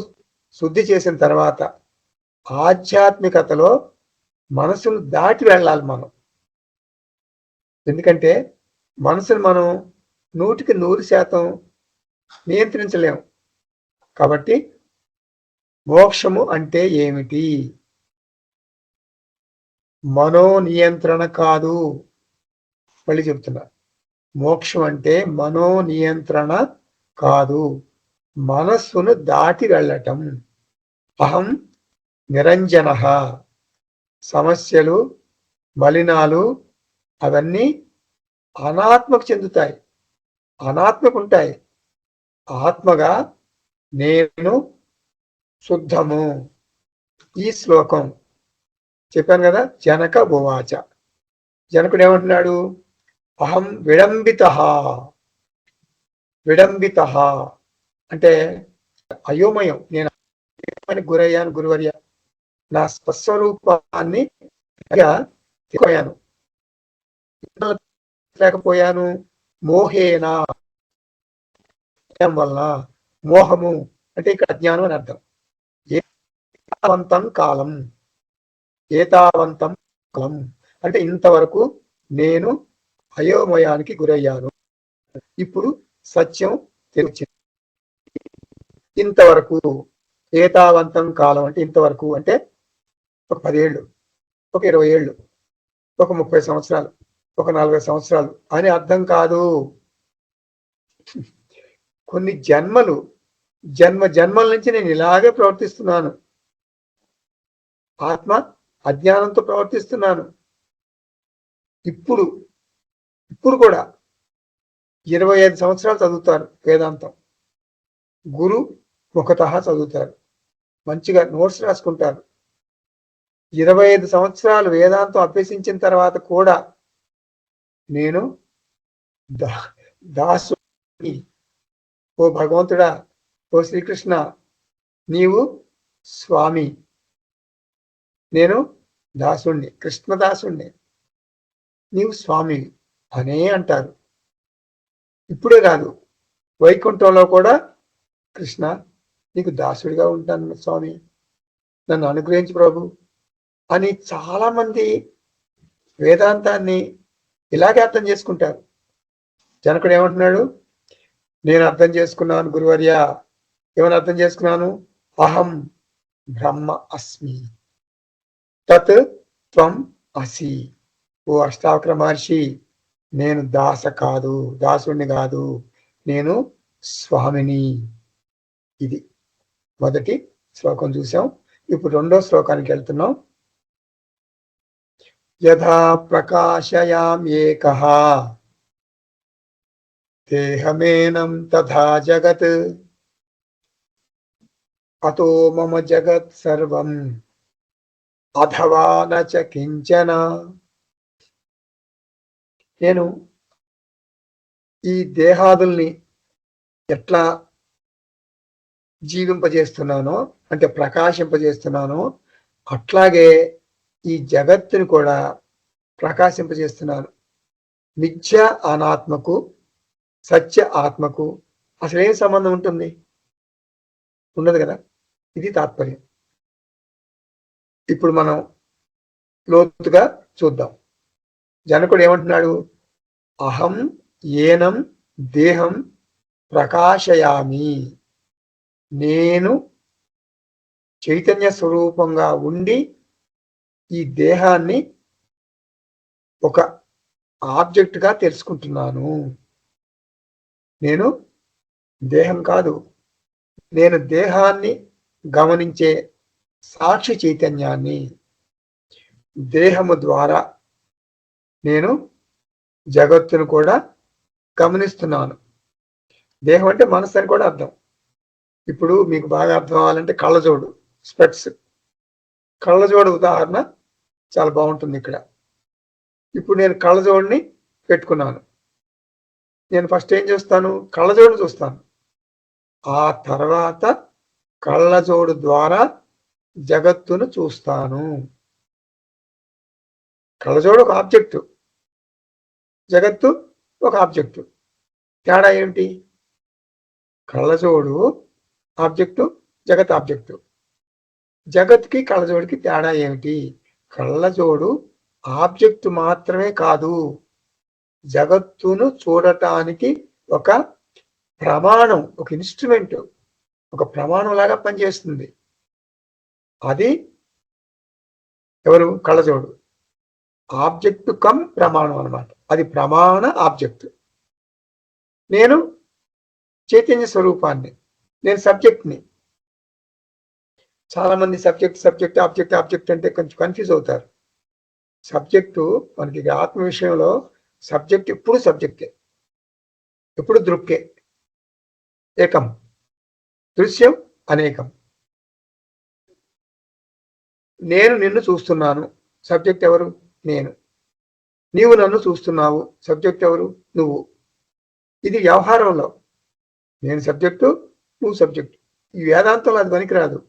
శుద్ధి చేసిన తర్వాత ఆధ్యాత్మికతలో మనసును దాటి వెళ్ళాలి మనం. ఎందుకంటే మనసును మనం 100% నియంత్రించలేము. కాబట్టి మోక్షము అంటే ఏమిటి? మనో నియంత్రణ కాదు. మళ్ళీ చెప్తున్నా, మోక్షం అంటే మనో నియంత్రణ కాదు, మనస్సును దాటి వెళ్ళటం. అహం నిరంజన, సమస్యలు, మలినాలు అవన్నీ అనాత్మకు చెందుతాయి, అనాత్మకు ఉంటాయి. ఆత్మగా నేను శుద్ధము. ఈ శ్లోకం చెప్పాను కదా, జనక ఉవాచ. జనకుడు ఏమంటున్నాడు? అహం విడంబిత. విడంబిత అంటే అయోమయం, నేను గురయ్యాను గురువర్య, నా స్వస్వరూపాన్ని లేకపోయాను. మోహేనా వలన, మోహము అంటే ఇక్కడ అజ్ఞానం అని అర్థం. ఏతావంతం కాలం, ఏతావంతం కాలం అంటే ఇంతవరకు నేను అయోమయానికి గురయ్యాను, ఇప్పుడు సత్యం తెలిసింది. ఇంతవరకు, ఏతావంతం కాలం అంటే ఇంతవరకు అంటే ఒక 10 ఏళ్ళు, ఒక 20 ఏళ్ళు, ఒక 30 సంవత్సరాలు, ఒక 40 సంవత్సరాలు అని అర్థం కాదు. కొన్ని జన్మల నుంచి నేను ఇలాగే ప్రవర్తిస్తున్నాను. ఆత్మ అజ్ఞానంతో ప్రవర్తిస్తున్నాను. ఇప్పుడు కూడా 25 సంవత్సరాలు చదువుతారు వేదాంతం, గురు ముఖతః చదువుతారు, మంచిగా నోట్స్ రాసుకుంటారు. 25 సంవత్సరాలు వేదాంతం అభ్యసించిన తర్వాత కూడా నేను దాసు, ఓ భగవంతుడా ఓ శ్రీకృష్ణ, నీవు స్వామి, నేను దాసుణ్ణి, కృష్ణదాసుణ్ణి, నీవు స్వామి అనే అంటారు. ఇప్పుడే కాదు, వైకుంఠంలో కూడా కృష్ణ నీకు దాసుడిగా ఉంటాను స్వామి, నన్ను అనుగ్రహించు ప్రభు అని చాలా మంది వేదాంతాన్ని ఇలాగే అర్థం చేసుకుంటారు. జనకుడు ఏమంటున్నాడు? నేను అర్థం చేసుకున్నాను గురువర్య. ఏమని అర్థం చేసుకున్నాను? అహం బ్రహ్మ అస్మి తత్ త్వం అసి. ఓ అష్టావక్ర మహర్షి, నేను దాసుడిని కాదు, నేను స్వామిని. ఇది మొదటి శ్లోకం చూసాం. ఇప్పుడు రెండో శ్లోకానికి వెళ్తున్నాం. యథా ప్రకాశయాం ఏకః దేహమేనం తథా జగత్ అతో మమ జగత్ సర్వం అథవా నచ కించన. నేను ఈ దేహాదుల్ని ఎట్లా జీవింపజేస్తున్నానో, అంటే ప్రకాశింపజేస్తున్నానో, అట్లాగే ఈ జగత్తుని కూడా ప్రకాశింపజేస్తున్నాను. మిథ్య అనాత్మకు, సత్య ఆత్మకు అసలేం సంబంధం ఉంటుంది? ఉండదు కదా. ఇది తాత్పర్యం. ఇప్పుడు మనం లోతుగా చూద్దాం. జనకుడు ఏమంటున్నాడు? అహం ఏనం దేహం ప్రకాశయామి. నేను చైతన్య స్వరూపంగా ఉండి ఈ దేహాన్ని ఒక ఆబ్జెక్ట్గా తెలుసుకుంటున్నాను. నేను దేహం కాదు, నేను దేహాన్ని గమనించే సాక్షి చైతన్యాన్ని. దేహము ద్వారా నేను జగత్తును కూడా గమనిస్తున్నాను. దేహం అంటే మనసు అని కూడా అర్థం. ఇప్పుడు మీకు బాగా అర్థం అవ్వాలంటే కళ్ళజోడు, స్పెట్స్. కళ్ళజోడు ఉదాహరణ చాలా బాగుంటుంది ఇక్కడ. ఇప్పుడు నేను కళ్ళజోడిని పెట్టుకున్నాను. నేను ఫస్ట్ ఏం చేస్తాను? కళ్ళజోడు చూస్తాను. ఆ తర్వాత కళ్ళజోడు ద్వారా జగత్తును చూస్తాను. కళ్ళజోడు ఒక ఆబ్జెక్టు, జగత్తు ఒక ఆబ్జెక్టు. తేడా ఏమిటి? కళ్ళజోడు ఆబ్జెక్టు, జగత్ ఆబ్జెక్టు. జగత్కి కళ్ళజోడికి తేడా ఏమిటి? కళ్ళజోడు ఆబ్జెక్టు మాత్రమే కాదు, జగత్తును చూడటానికి ఒక ప్రమాణం, ఒక ఇన్స్ట్రుమెంట్, ఒక ప్రమాణం లాగా పనిచేస్తుంది. అది ఎవరు? కళ్ళజోడు. ఆబ్జెక్ట్ కమ్ ప్రమాణం అన్నమాట. అది ప్రమాణ ఆబ్జెక్ట్. నేను చైతన్య స్వరూపాన్ని, నేను సబ్జెక్ట్ని. చాలా మంది సబ్జెక్ట్ ఆబ్జెక్ట్ అంటే కొంచెం కన్ఫ్యూజ్ అవుతారు. సబ్జెక్టు మనకి ఆత్మ విషయంలో సబ్జెక్ట్ ఎప్పుడు సబ్జెక్టే, ఎప్పుడు దృక్కే. ఏకం, దృశ్యం అనేకం. నేను నిన్ను చూస్తున్నాను, సబ్జెక్ట్ ఎవరు? నేను. నీవు నన్ను చూస్తున్నావు, సబ్జెక్ట్ ఎవరు? నువ్వు. ఇది వ్యవహారంలో నేను సబ్జెక్టు, నువ్వు సబ్జెక్టు. ఈ వేదాంతంలో అది పనికిరాదు.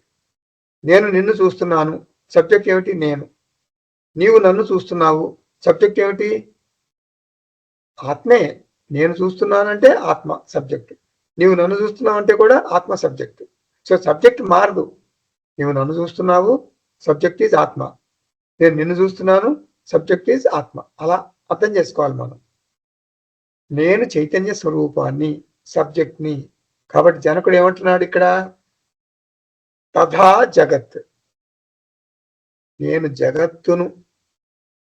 నేను నిన్ను చూస్తున్నాను, సబ్జెక్ట్ ఏమిటి? నేను. నీవు నన్ను చూస్తున్నావు, సబ్జెక్ట్ ఏమిటి? ఆత్మే. నేను చూస్తున్నానంటే ఆత్మ సబ్జెక్ట్, నీవు నన్ను చూస్తున్నావు అంటే కూడా ఆత్మ సబ్జెక్ట్. సో సబ్జెక్ట్ మారదు. నీవు నన్ను చూస్తున్నావు, సబ్జెక్ట్ ఈజ్ ఆత్మ. నేను నిన్ను చూస్తున్నాను, సబ్జెక్ట్ ఈజ్ ఆత్మ. అలా అర్థం చేసుకోవాలి మనం. నేను చైతన్య స్వరూపాన్ని, సబ్జెక్ట్ని. కాబట్టి జనకుడు ఏమంటున్నాడు ఇక్కడ? తథా జగత్. నేను జగత్తును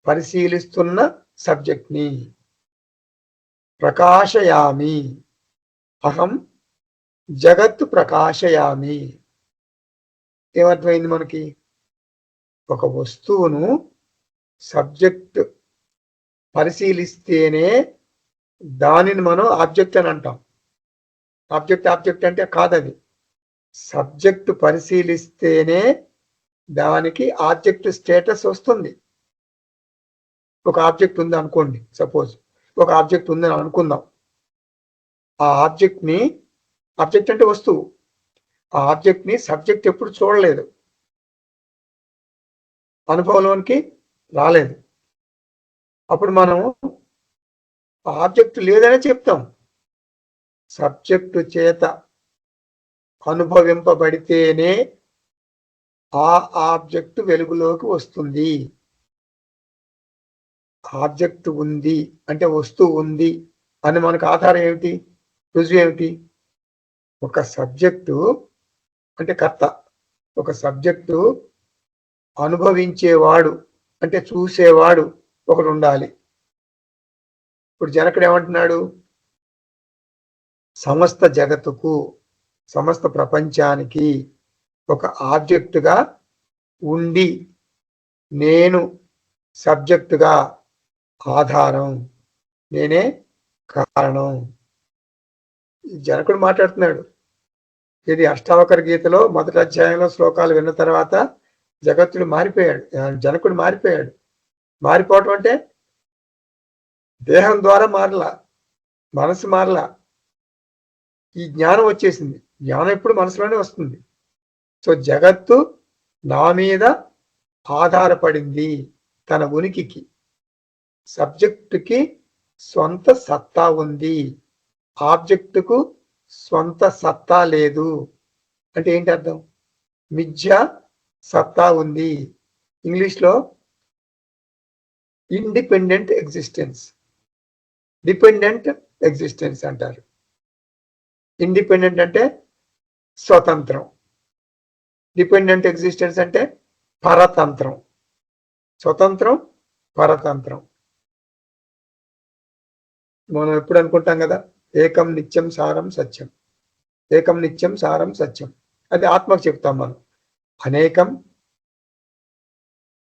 పరిశీలిస్తున్న సబ్జెక్ట్ని. ప్రకాశయామి, అహం జగత్తు ప్రకాశయామి. ఏమర్థమైంది మనకి? ఒక వస్తువును సబ్జెక్ట్ పరిశీలిస్తేనే దానిని మనం ఆబ్జెక్ట్ అని అంటాం. ఆబ్జెక్ట్ అంటే కాదది. సబ్జెక్ట్ పరిశీలిస్తేనే దానికి ఆబ్జెక్ట్ స్టేటస్ వస్తుంది. ఒక ఆబ్జెక్ట్ ఉంది అనుకోండి, సపోజ్ ఒక ఆబ్జెక్ట్ ఉందని అనుకుందాం. ఆ ఆబ్జెక్ట్ అంటే వస్తువు, ఆ ఆబ్జెక్ట్ ని సబ్జెక్ట్ ఎప్పుడు చూడలేదు, అనుభవంలోనికి రాలేదు. అప్పుడు మనం ఆబ్జెక్ట్ లేదనే చెప్తాం. సబ్జెక్టు చేత అనుభవింపబడితేనే ఆ ఆబ్జెక్ట్ వెలుగులోకి వస్తుంది. ఆబ్జెక్ట్ ఉంది అంటే వస్తువు ఉంది అని మనకు ఆధారం ఏమిటి, రుజువు ఏమిటి? ఒక సబ్జెక్టు అంటే కర్త, ఒక సబ్జెక్టు అనుభవించేవాడు అంటే చూసేవాడు ఒకడు ఉండాలి. ఇప్పుడు జనకుడు ఏమంటున్నాడు? సమస్త జగత్తుకు, సమస్త ప్రపంచానికి ఒక ఆబ్జెక్టుగా ఉండి నేను సబ్జెక్టుగా ఆధారం, నేనే కారణం. జనకుడు మాట్లాడుతున్నాడు. ఇది అష్టావకర గీతలో మొదటి అధ్యాయంలో శ్లోకాలు విన్న తర్వాత జగత్తుడు మారిపోయాడు, జనకుడు మారిపోయాడు. మారిపోవటం అంటే దేహం ద్వారా మారలా, మనసు మారలా, ఈ జ్ఞానం వచ్చేసింది. జ్ఞానం ఎప్పుడు మనసులోనే వస్తుంది. సో జగత్తు నా మీద ఆధారపడింది తన ఉనికికి. సబ్జెక్టుకి స్వంత సత్తా ఉంది, ఆబ్జెక్టుకు స్వంత సత్తా లేదు. అంటే ఏంటి అర్థం? మిథ్య సత్తా ఉంది. ఇంగ్లీష్లో ఇండిపెండెంట్ ఎగ్జిస్టెన్స్, డిపెండెంట్ ఎగ్జిస్టెన్స్ అంటారు. ఇండిపెండెంట్ అంటే స్వతంత్రం, డిపెండెంట్ ఎగ్జిస్టెన్స్ అంటే పరతంత్రం. స్వతంత్రం, పరతంత్రం. మనం ఎప్పుడు అనుకుంటాం కదా, ఏకం నిత్యం సారం సత్యం, ఏకం నిత్యం సారం సత్యం. అది ఆత్మకు చెప్తాం మనం. అనేకం,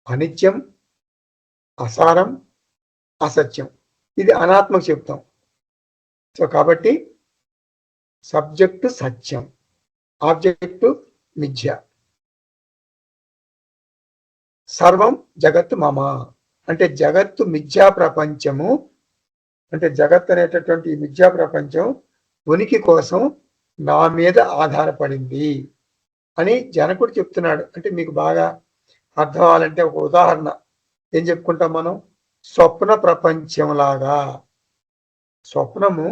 అనిత్యం, అసారం, అసత్యం, ఇది అనాత్మకు చెప్తాం. సో కాబట్టి సబ్జెక్టు సత్యం, ఆబ్జెక్టు మిథ్య. సర్వం జగత్తు మమ అంటే జగత్తు మిథ్యా ప్రపంచము, అంటే జగత్ అనేటటువంటి మిథ్యా ప్రపంచం ఉనికి కోసం నా మీద ఆధారపడింది అని జనకుడు చెప్తున్నాడు. అంటే మీకు బాగా అర్థం అవ్వాలంటే ఒక ఉదాహరణ ఏం చెప్పుకుంటాం మనం? స్వప్న ప్రపంచంలాగా. స్వప్నము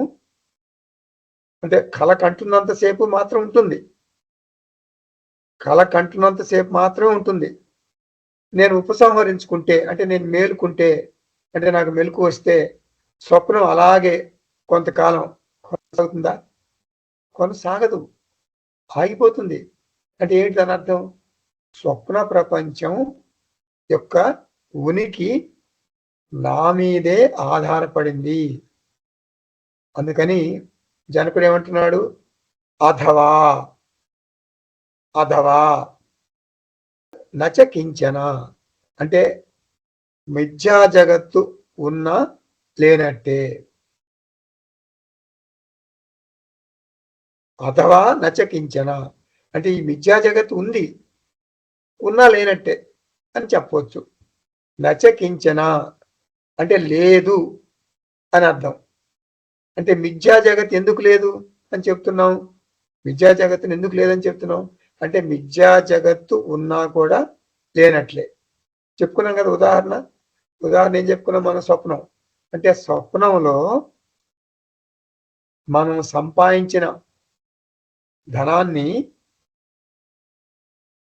అంటే కళ కంటున్నంతసేపు మాత్రం ఉంటుంది, కళ కంటున్నంతసేపు మాత్రమే ఉంటుంది. నేను ఉపసంహరించుకుంటే అంటే నేను మేలుకుంటే, అంటే నాకు మెలకు వస్తే స్వప్నం అలాగే కొంతకాలం కొనసాగుతుందా? కొనసాగదు, ఆగిపోతుంది. అంటే ఏంటి దాని అర్థం? స్వప్న ప్రపంచం యొక్క ఉనికి నా మీదే ఆధారపడింది. అందుకని జనకుడు ఏమంటున్నాడు? అథవా అథవా నచ కించన అంటే మిథ్యా జగత్తు ఉన్నా లేనట్టే. అథవా నచ కించన అంటే ఈ మిథ్యా జగత్తు ఉంది, ఉన్నా లేనట్టే అని చెప్పవచ్చు. నచ కించన అంటే లేదు అని అర్థం. అంటే మిథ్యా జగత్ ఎందుకు లేదు అని చెప్తున్నాం? మిథ్యా జగత్తుని ఎందుకు లేదని చెప్తున్నాం అంటే మిథ్యా జగత్తు ఉన్నా కూడా లేనట్లే. చెప్పుకున్నాం కదా ఉదాహరణ. ఉదాహరణ ఏం చెప్పుకున్నాం? మన స్వప్నం. అంటే స్వప్నంలో మనం సంపాదించిన ధనాన్ని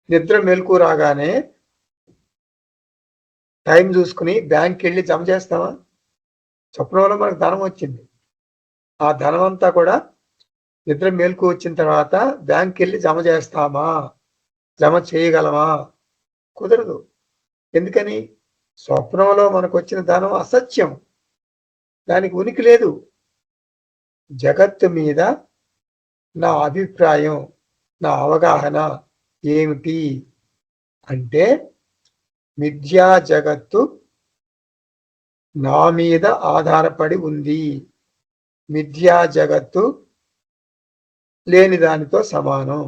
నిద్ర మెలకు రాగానే టైం చూసుకుని బ్యాంక్కి వెళ్ళి జమ చేస్తామా? స్వప్నంలో మనకు ధనం వచ్చింది, ఆ ధనం అంతా కూడా నిద్ర మేలుకు వచ్చిన తర్వాత బ్యాంక్కి వెళ్ళి జమ చేస్తామా? జమ చేయగలమా? కుదరదు. ఎందుకని? స్వప్నంలో మనకు వచ్చిన ధనం అసత్యం, దానికి ఉనికి లేదు. జగత్తు మీద నా అభిప్రాయం, నా అవగాహన ఏమిటి అంటే మిథ్యా జగత్తు నా మీద ఆధారపడి ఉంది, మిథ్యా జగత్తు లేని దానితో సమానం.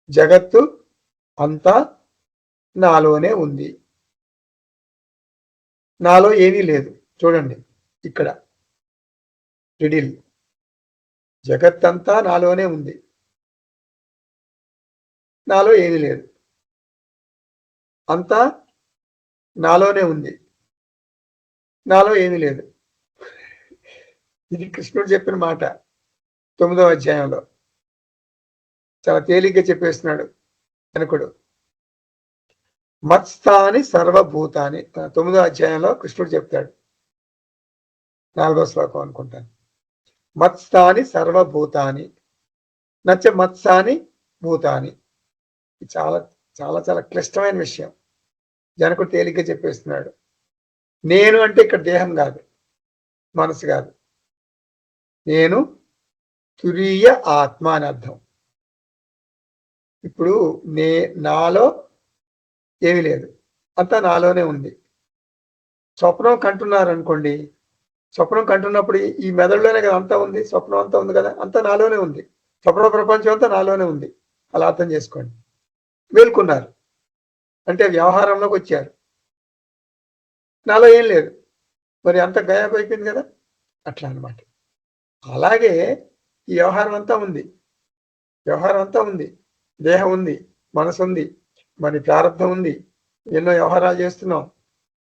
జగత్తు అంతా నాలోనే ఉంది, నాలో ఏమీ లేదు. చూడండి ఇక్కడ రిడిల్. జగత్తంతా నాలోనే ఉంది, నాలో ఏమీ లేదు. అంతా నాలోనే ఉంది, నాలో ఏమీ లేదు. ఇది కృష్ణుడు చెప్పిన మాట 9వ అధ్యాయంలో. చాలా తేలిగ్గా చెప్పేస్తున్నాడు జనకుడు. మత్స్థాని సర్వభూతాని 9వ అధ్యాయంలో కృష్ణుడు చెప్తాడు, 4వ శ్లోకం అనుకుంటాను. మత్స్థాని సర్వభూతాని నచ్చ మత్సాని భూతాని. చాలా చాలా చాలా క్లిష్టమైన విషయం. జనకుడు తేలిగ్గా చెప్పేస్తున్నాడు. నేను అంటే ఇక్కడ దేహం కాదు, మనసు కాదు. నేను తురీయ ఆత్మ అని అర్థం. ఇప్పుడు నాలో ఏమీ లేదు, అంతా నాలోనే ఉంది. స్వప్నం కంటున్నారు అనుకోండి, స్వప్నం కంటున్నప్పుడు ఈ మెదడులోనే కదా అంతా ఉంది, స్వప్నం అంతా ఉంది కదా, అంతా నాలోనే ఉంది. స్వప్న ప్రపంచం అంతా నాలోనే ఉంది. అలా అర్థం చేసుకోండి. మేల్కొన్నారు అంటే వ్యవహారంలోకి వచ్చారు, నాలో ఏం లేదు, మరి అంత గయాబ్ అయిపోయింది కదా, అట్లా అన్నమాట. అలాగే ఈ వ్యవహారం అంతా ఉంది, వ్యవహారం అంతా ఉంది. దేహం ఉంది, మనసు ఉంది, మరి ప్రారంభం ఉంది, ఎన్నో వ్యవహారాలు చేస్తున్నాం,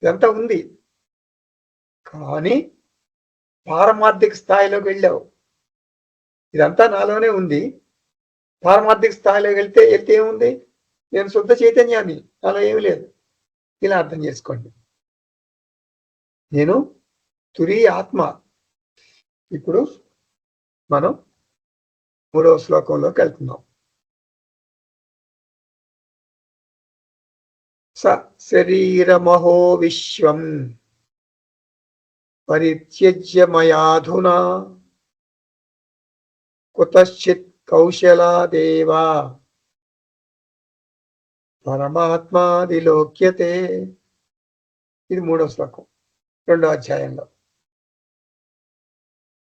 ఇదంతా ఉంది. కానీ పారమార్థిక స్థాయిలోకి వెళ్ళావు, ఇదంతా నాలోనే ఉంది. పారమార్థిక స్థాయిలోకి వెళ్తే ఏముంది, నేను శుద్ధ చైతన్యాన్ని, నాలో ఏమీ లేదు. ఇలా అర్థం చేసుకోండి. నేను తురీ ఆత్మ. ఇప్పుడు మనం 3వ శ్లోకంలోకి వెళ్తున్నాం. స శరీరమహో విశ్వం పరిత్యజ్య మయాధునా కుతశ్చిత్ కౌశలాదేవా పరమాత్మాదిలోక్యతే. ఇది 3వ శ్లోకం 2వ అధ్యాయంలో.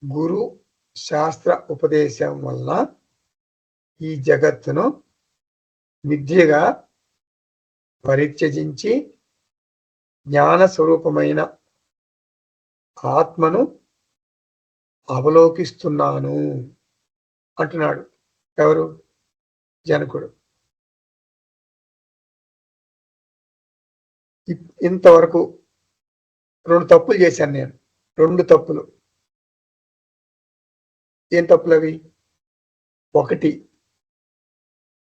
గురు శాస్త్ర ఉపదేశం వల్ల ఈ జగత్తును మిథ్యగా పరిత్యజించి జ్ఞాన స్వరూపమైన ఆత్మను అవలోకిస్తున్నాను అంటున్నాడు. ఎవరు? జనకుడు. ఇంతవరకు 2 తప్పులు చేశాను నేను, 2 తప్పులు. ఏం తప్పులు అవి? 1,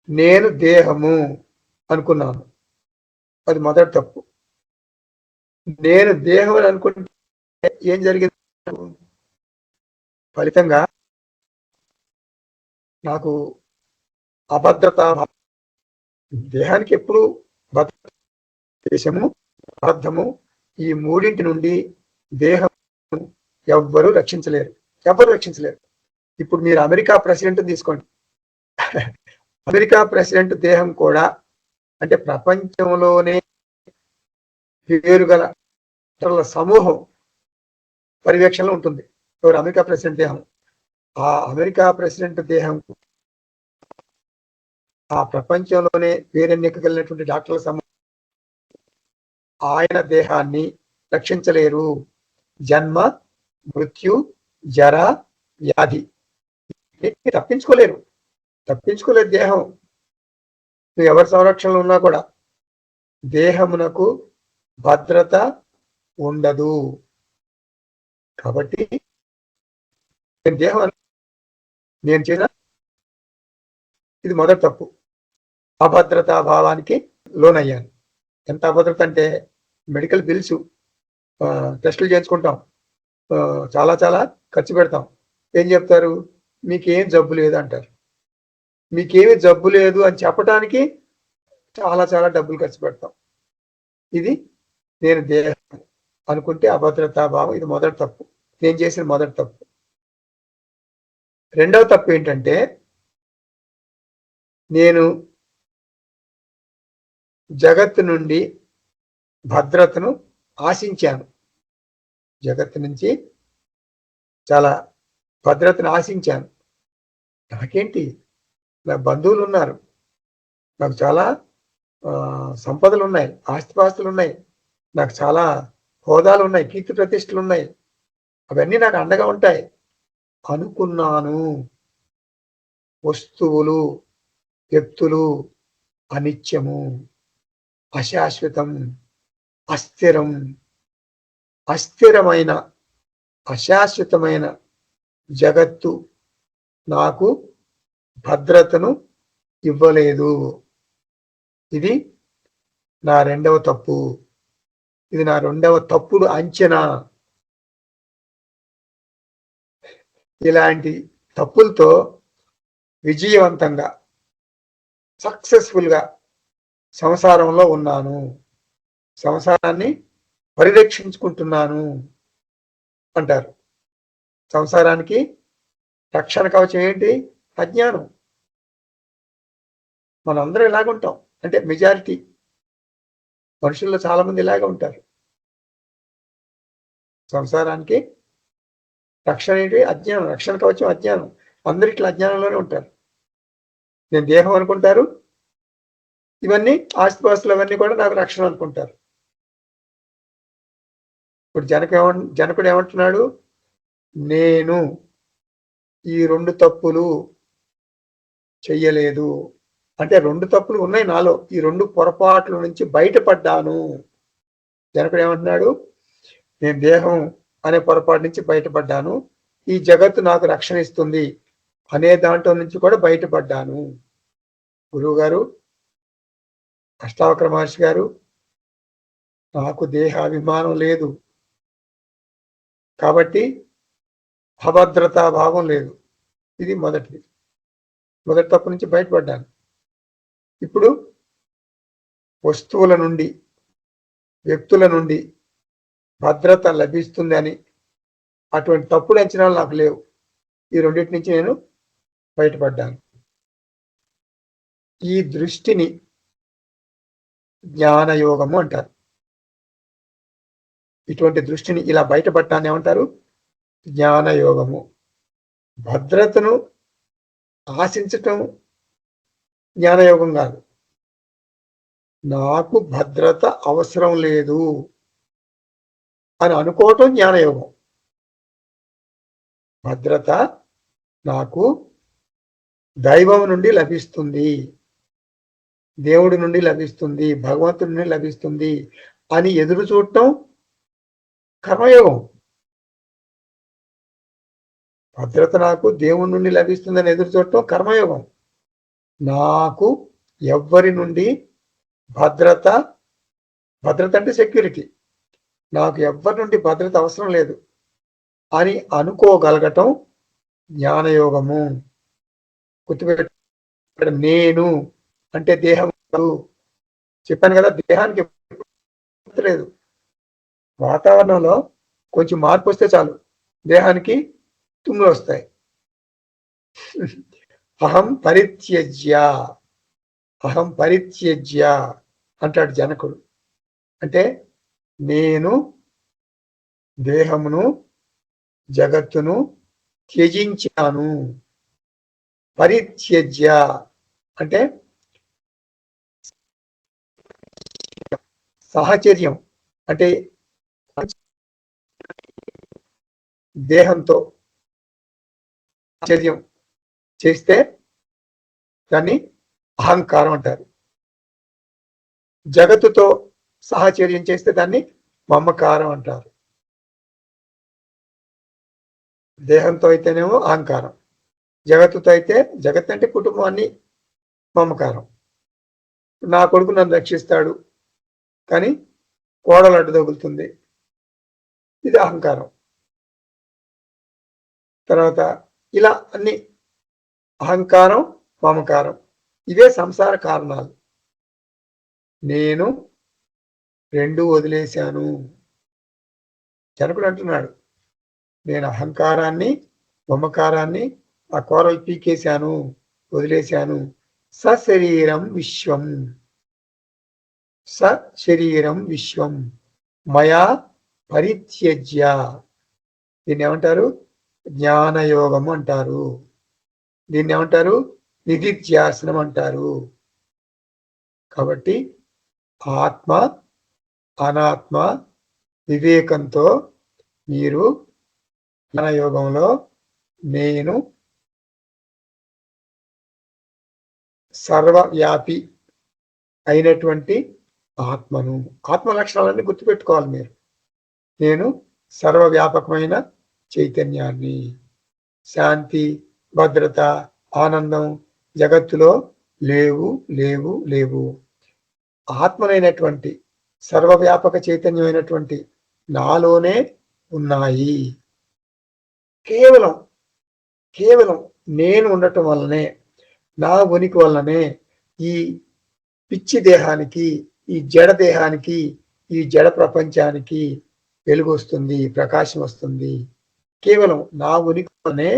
నేను దేహము అనుకున్నాను, అది మొదటి తప్పు. నేను దేహం అని అనుకుంటే ఏం జరిగింది? ఫలితంగా నాకు అభద్రత. దేహానికి ఎప్పుడు దేశము, అబద్ధము, ఈ 3 నుండి దేహం ఎవ్వరూ రక్షించలేరు, ఎవరు రక్షించలేరు. ఇప్పుడు మీరు అమెరికా ప్రెసిడెంట్ తీసుకోండి. అమెరికా ప్రెసిడెంట్ దేహం కూడా, అంటే ప్రపంచంలోనే పేరుగల సమూహం పర్యవేక్షణలో ఉంటుంది. ఎవరు? అమెరికా ప్రెసిడెంట్ దేహం. ఆ అమెరికా ప్రెసిడెంట్ దేహం ఆ ప్రపంచంలోనే పేరెన్నికగలిగినటువంటి డాక్టర్ల సమూహం ఆయన దేహాన్ని రక్షించలేరు. జన్మ, మృత్యు, జర, వ్యాధి తప్పించుకోలేరు దేహం. నువ్వు ఎవరి సంరక్షణలో ఉన్నా కూడా దేహమునకు భద్రత ఉండదు. కాబట్టి నేను దేహం నేను చేసిన ఇది మొదటి తప్పు. అభద్రతా భావానికి లోనయ్యాను. ఎంత అభద్రత అంటే మెడికల్ బిల్స్, టెస్టులు చేయించుకుంటాం, చాలా చాలా ఖర్చు పెడతాం. ఏం చెప్తారు? మీకేం జబ్బు లేదు అంటారు. మీకేమి జబ్బు లేదు అని చెప్పడానికి చాలా చాలా డబ్బులు ఖర్చు పెడతాం. ఇది నేను దేహం అనుకుంటే అభద్రతా భావం. ఇది మొదటి తప్పు, నేను చేసిన మొదటి తప్పు. రెండవ తప్పు ఏంటంటే, నేను జగత్తు నుండి భద్రతను ఆశించాను. జగత్తు నుంచి చాలా భద్రతను ఆశించాను. నాకేంటి, నా బంధువులు ఉన్నారు, నాకు చాలా సంపదలు ఉన్నాయి, ఆస్తిపాస్తులు ఉన్నాయి, నాకు చాలా హోదాలు ఉన్నాయి, కీర్తి ప్రతిష్టలు ఉన్నాయి, అవన్నీ నాకు అండగా ఉంటాయి అనుకున్నాను. వస్తువులు, వ్యక్తులు అనిత్యము, అశాశ్వతం, అస్థిరం. అస్థిరమైన, అశాశ్వతమైన జగత్తు నాకు భద్రతను ఇవ్వలేదు. ఇది నా రెండవ తప్పు. ఇది నా రెండవ తప్పుడు అంచనా. ఇలాంటి తప్పులతో విజయవంతంగా, సక్సెస్ఫుల్గా సంసారంలో ఉన్నాను, సంసారాన్ని పరిరక్షించుకుంటున్నాను అంటారు. సంసారానికి రక్షణ కవచం ఏంటి? అజ్ఞానం. మనందరం ఇలాగుంటాం. అంటే మెజారిటీ మనుషుల్లో చాలా మంది ఇలాగే ఉంటారు. సంసారానికి రక్షణ ఏంటి? అజ్ఞానం. రక్షణ కవచం అజ్ఞానం. అందరు ఇట్లా అజ్ఞానంలోనే ఉంటారు. నేను దేహం అనుకుంటారు, ఇవన్నీ ఆస్తిపాస్తులు అవన్నీ కూడా నాకు రక్షణ అనుకుంటారు. ఇప్పుడు జనకుడు ఏమంటున్నాడు? నేను ఈ రెండు తప్పులు చెయ్యలేదు. అంటే రెండు తప్పులు ఉన్నాయి నాలో, ఈ రెండు పొరపాట్ల నుంచి బయటపడ్డాను. జనకుడు ఏమంటున్నాడు? నేను దేహం అనే పొరపాటు నుంచి బయటపడ్డాను, ఈ జగత్తు నాకు రక్షణ ఇస్తుంది అనే దాంట్లో నుంచి కూడా బయటపడ్డాను. గురువు గారు, అష్టావక్ర మహర్షి గారు, నాకు దేహాభిమానం లేదు కాబట్టి అభద్రతా భావం లేదు. ఇది మొదటి తప్పు నుంచి బయటపడ్డాను. ఇప్పుడు వస్తువుల నుండి, వ్యక్తుల నుండి భద్రత లభిస్తుంది అని అటువంటి తప్పుడు అంచనాలు నాకు లేవు. ఈ రెండింటి నుంచి నేను బయటపడ్డాను. ఈ దృష్టిని జ్ఞానయోగము అంటారు. ఇటువంటి దృష్టిని, ఇలా బయటపడ్డాన్ని ఏమంటారు? జ్ఞానయోగము. భద్రతను ఆశించటం జ్ఞానయోగం కాదు. నాకు భద్రత అవసరం లేదు అని అనుకోవటం జ్ఞానయోగం. భద్రత నాకు దైవం నుండి లభిస్తుంది, దేవుడి నుండి లభిస్తుంది, భగవంతుడి నుండి లభిస్తుంది అని ఎదురు చూడటం కర్మయోగం. భద్రత నాకు దేవుడి నుండి లభిస్తుందని ఎదురు చూడటం కర్మయోగం. నాకు ఎవ్వరి నుండి భద్రత అంటే సెక్యూరిటీ, నాకు ఎవ్వరి నుండి భద్రత అవసరం లేదు అని అనుకోగలగటం జ్ఞానయోగము. గుర్తుపెట్ట, నేను అంటే దేహం చెప్పాను కదా, దేహానికి లేదు. వాతావరణంలో కొంచెం మార్పు వస్తే చాలు దేహానికి తుమ్ములు వస్తాయి. అహం పరిత్యజ్య అంటాడు జనకుడు. అంటే నేను దేహమును, జగత్తును త్యజించాను. పరిత్యజ్య అంటే సహచర్యం, అంటే దేహంతో సహచర్యం చేస్తే దాన్ని అహంకారం అంటారు. జగత్తుతో సహచర్యం చేస్తే దాన్ని మమకారం అంటారు. దేహంతో అయితేనేమో అహంకారం, జగత్తుతో అయితే, జగత్ అంటే కుటుంబాన్ని, మమకారం. నా కొడుకు నన్ను రక్షిస్తాడు కానీ కోడలు అడ్డు తగులుతుంది, ఇది అహంకారం. తర్వాత ఇలా అన్ని అహంకారం, మమకారం, ఇవే సంసార కారణాలు. నేను రెండు వదిలేశాను. జనకుడు అంటున్నాడు, నేను అహంకారాన్ని, మమకారాన్ని, ఆ కోరలు పీకేశాను, వదిలేశాను. సశరీరం విశ్వం, సశరీరం విశ్వం మయా పరిత్యజ్య. దీన్ని ఏమంటారు? జ్ఞానయోగము అంటారు. దీన్ని ఏమంటారు? నిధిధ్యాసనం అంటారు. కాబట్టి ఆత్మ, అనాత్మ వివేకంతో మీరు జ్ఞానయోగంలో నేను సర్వవ్యాపి అయినటువంటి ఆత్మను. ఆత్మ లక్షణాలన్నీ గుర్తుపెట్టుకోవాలి మీరు. నేను సర్వవ్యాపకమైన చైతన్యాన్ని. శాంతి, భద్రత, ఆనందం జగత్తులో లేవు లేవు లేవు. ఆత్మనైనటువంటి సర్వవ్యాపక చైతన్యమైనటువంటి నాలోనే ఉన్నాయి. కేవలం కేవలం నేను ఉండటం వల్లనే, నా ఉనికి వల్లనే ఈ పిచ్చి దేహానికి, ఈ జడ దేహానికి, ఈ జడ ప్రపంచానికి వెలుగు వస్తుంది, ప్రకాశం వస్తుంది. కేవలం నా ఉనికి వల్లనే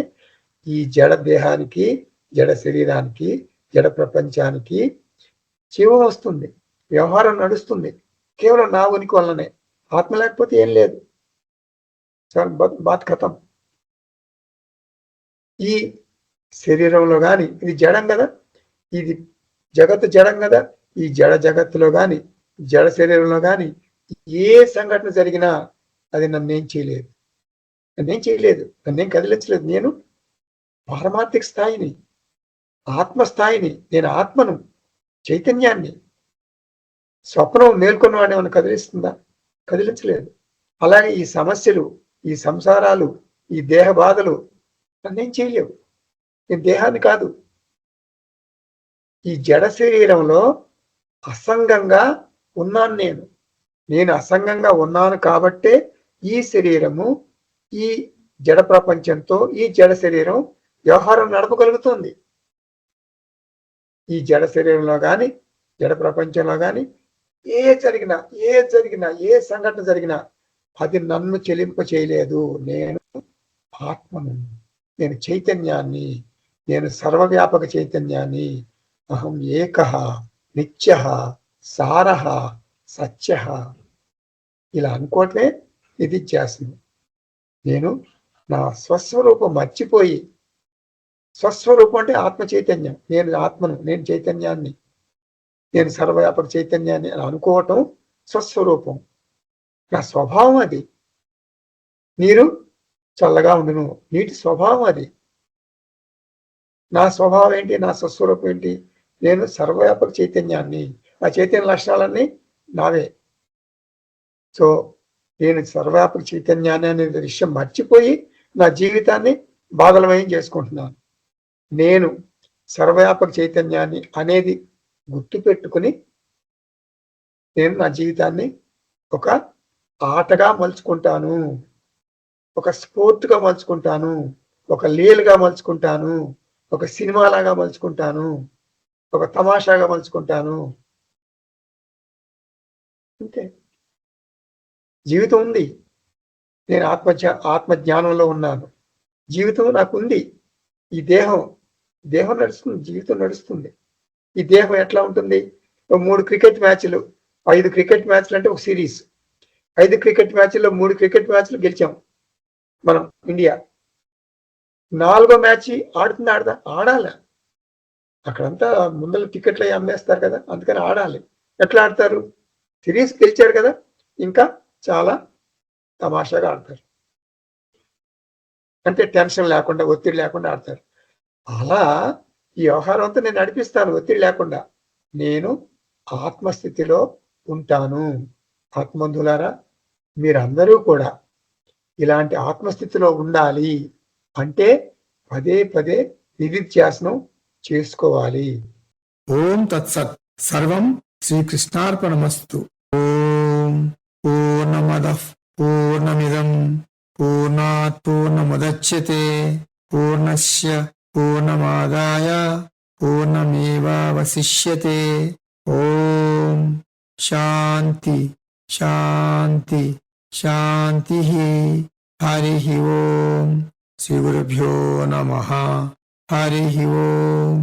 ఈ జడ దేహానికి, జడ శరీరానికి, జడ ప్రపంచానికి జీవం వస్తుంది, వ్యవహారం నడుస్తుంది. కేవలం నా ఉనికి వల్లనే. ఆత్మ లేకపోతే ఏం లేదు. బాత్ ఖతం. ఈ శరీరంలో కానీ, ఇది జడం కదా, ఇది జగత్తు జడం కదా, ఈ జడ జగత్తులో కానీ, జడ శరీరంలో కానీ ఏ సంఘటన జరిగినా అది నన్నేం చేయలేదు, నన్నేం కదిలించలేదు. నేను పారమార్థిక స్థాయిని, ఆత్మస్థాయిని, నేను ఆత్మను, చైతన్యాన్ని. స్వప్నం మేల్కొన్న వాడిని ఏమైనా కదిలిస్తుందా? కదిలించలేదు. అలాగే ఈ సమస్యలు, ఈ సంసారాలు, ఈ దేహ బాధలు నన్నేం చేయలేవు. నేను దేహాన్ని కాదు. ఈ జడ శరీరంలో అసంగంగా ఉన్నాను నేను. నేను అసంగంగా ఉన్నాను కాబట్టే ఈ శరీరము, ఈ జడ ప్రపంచంతో ఈ జడ శరీరం వ్యవహారం నడపగలుగుతుంది. ఈ జడ శరీరంలో కానీ, జడ ప్రపంచంలో కానీ ఏ జరిగినా, ఏ సంఘటన జరిగినా అది నన్ను చెలింప చేయలేదు. నేను ఆత్మను, నేను చైతన్యాన్ని, నేను సర్వవ్యాపక చైతన్యాన్ని. అహం ఏకః నిత్యః సారః సత్యః. ఇలా అనుకోవటమే ఇది చేస్తుంది. నేను నా స్వస్వరూపం మర్చిపోయి, స్వస్వరూపం అంటే ఆత్మ చైతన్యం, నేను ఆత్మను, నేను చైతన్యాన్ని, నేను సర్వవ్యాపక చైతన్యాన్ని అని అనుకోవటం స్వస్వరూపం. నా స్వభావం అది. నీరు చల్లగా ఉండును, నీటి స్వభావం అది. నా స్వభావం ఏంటి? నా స్వస్వరూపం ఏంటి? నేను సర్వవ్యాపక చైతన్యాన్ని. ఆ చైతన్య లక్షణాలన్నీ నావే. సో నేను సర్వవ్యాపక చైతన్యాన్ని అనే విషయం మర్చిపోయి నా జీవితాన్ని బాధలమయం చేసుకుంటున్నాను. నేను సర్వవ్యాపక చైతన్యాన్ని అనేది గుర్తు పెట్టుకుని నేను నా జీవితాన్ని ఒక ఆటగా మలుచుకుంటాను, ఒక స్పోర్ట్గా మలుచుకుంటాను, ఒక లీలగా మలుచుకుంటాను, ఒక సినిమాలాగా మలుచుకుంటాను, ఒక తమాషాగా మలుచుకుంటాను. అంతే. జీవితం ఉంది. నేను ఆత్మ జ్ఞానంలో ఉన్నాను. జీవితం నాకు ఉంది. ఈ దేహం నడుస్తుంది, జీవితం నడుస్తుంది. ఈ దేహం ఎట్లా ఉంటుంది? 3 క్రికెట్ మ్యాచ్లు, 5 క్రికెట్ మ్యాచ్లు అంటే ఒక సిరీస్. 5 క్రికెట్ మ్యాచ్ల్లో 3 క్రికెట్ మ్యాచ్లు గెలిచాం మనం ఇండియా. 4వ మ్యాచ్ ఆడదా? ఆడాలి. అక్కడంతా ముందర టికెట్లు అవి అమ్మేస్తారు కదా, అందుకని ఆడాలి. ఎట్లా ఆడతారు? సిరీస్ గెలిచారు కదా, ఇంకా చాలా తమాషాగా ఆడతారు. అంటే టెన్షన్ లేకుండా, ఒత్తిడి లేకుండా ఆడతారు. అలా ఈ వ్యవహారం అంతా నేను నడిపిస్తాను ఒత్తిడి లేకుండా. నేను ఆత్మస్థితిలో ఉంటాను. ఆత్మబంధువులారా, మీరందరూ కూడా ఇలాంటి ఆత్మస్థితిలో ఉండాలి అంటే పదే పదే నిధిధ్యాసనం చేసుకోవాలి. ఓం తత్సత్. సర్వం శ్రీకృష్ణార్పణమస్తు. ఓం పూర్ణమదః పూర్ణమిదం పూర్ణాత్ పూర్ణముదచ్యతే పూర్ణస్య పూర్ణమాదాయ పూర్ణమేవావశిష్యతే. ఓం శాంతి శాంతి శాంతి. హరి ఓం. శ్రీ గురుభ్యో నమః. హరి ఓం.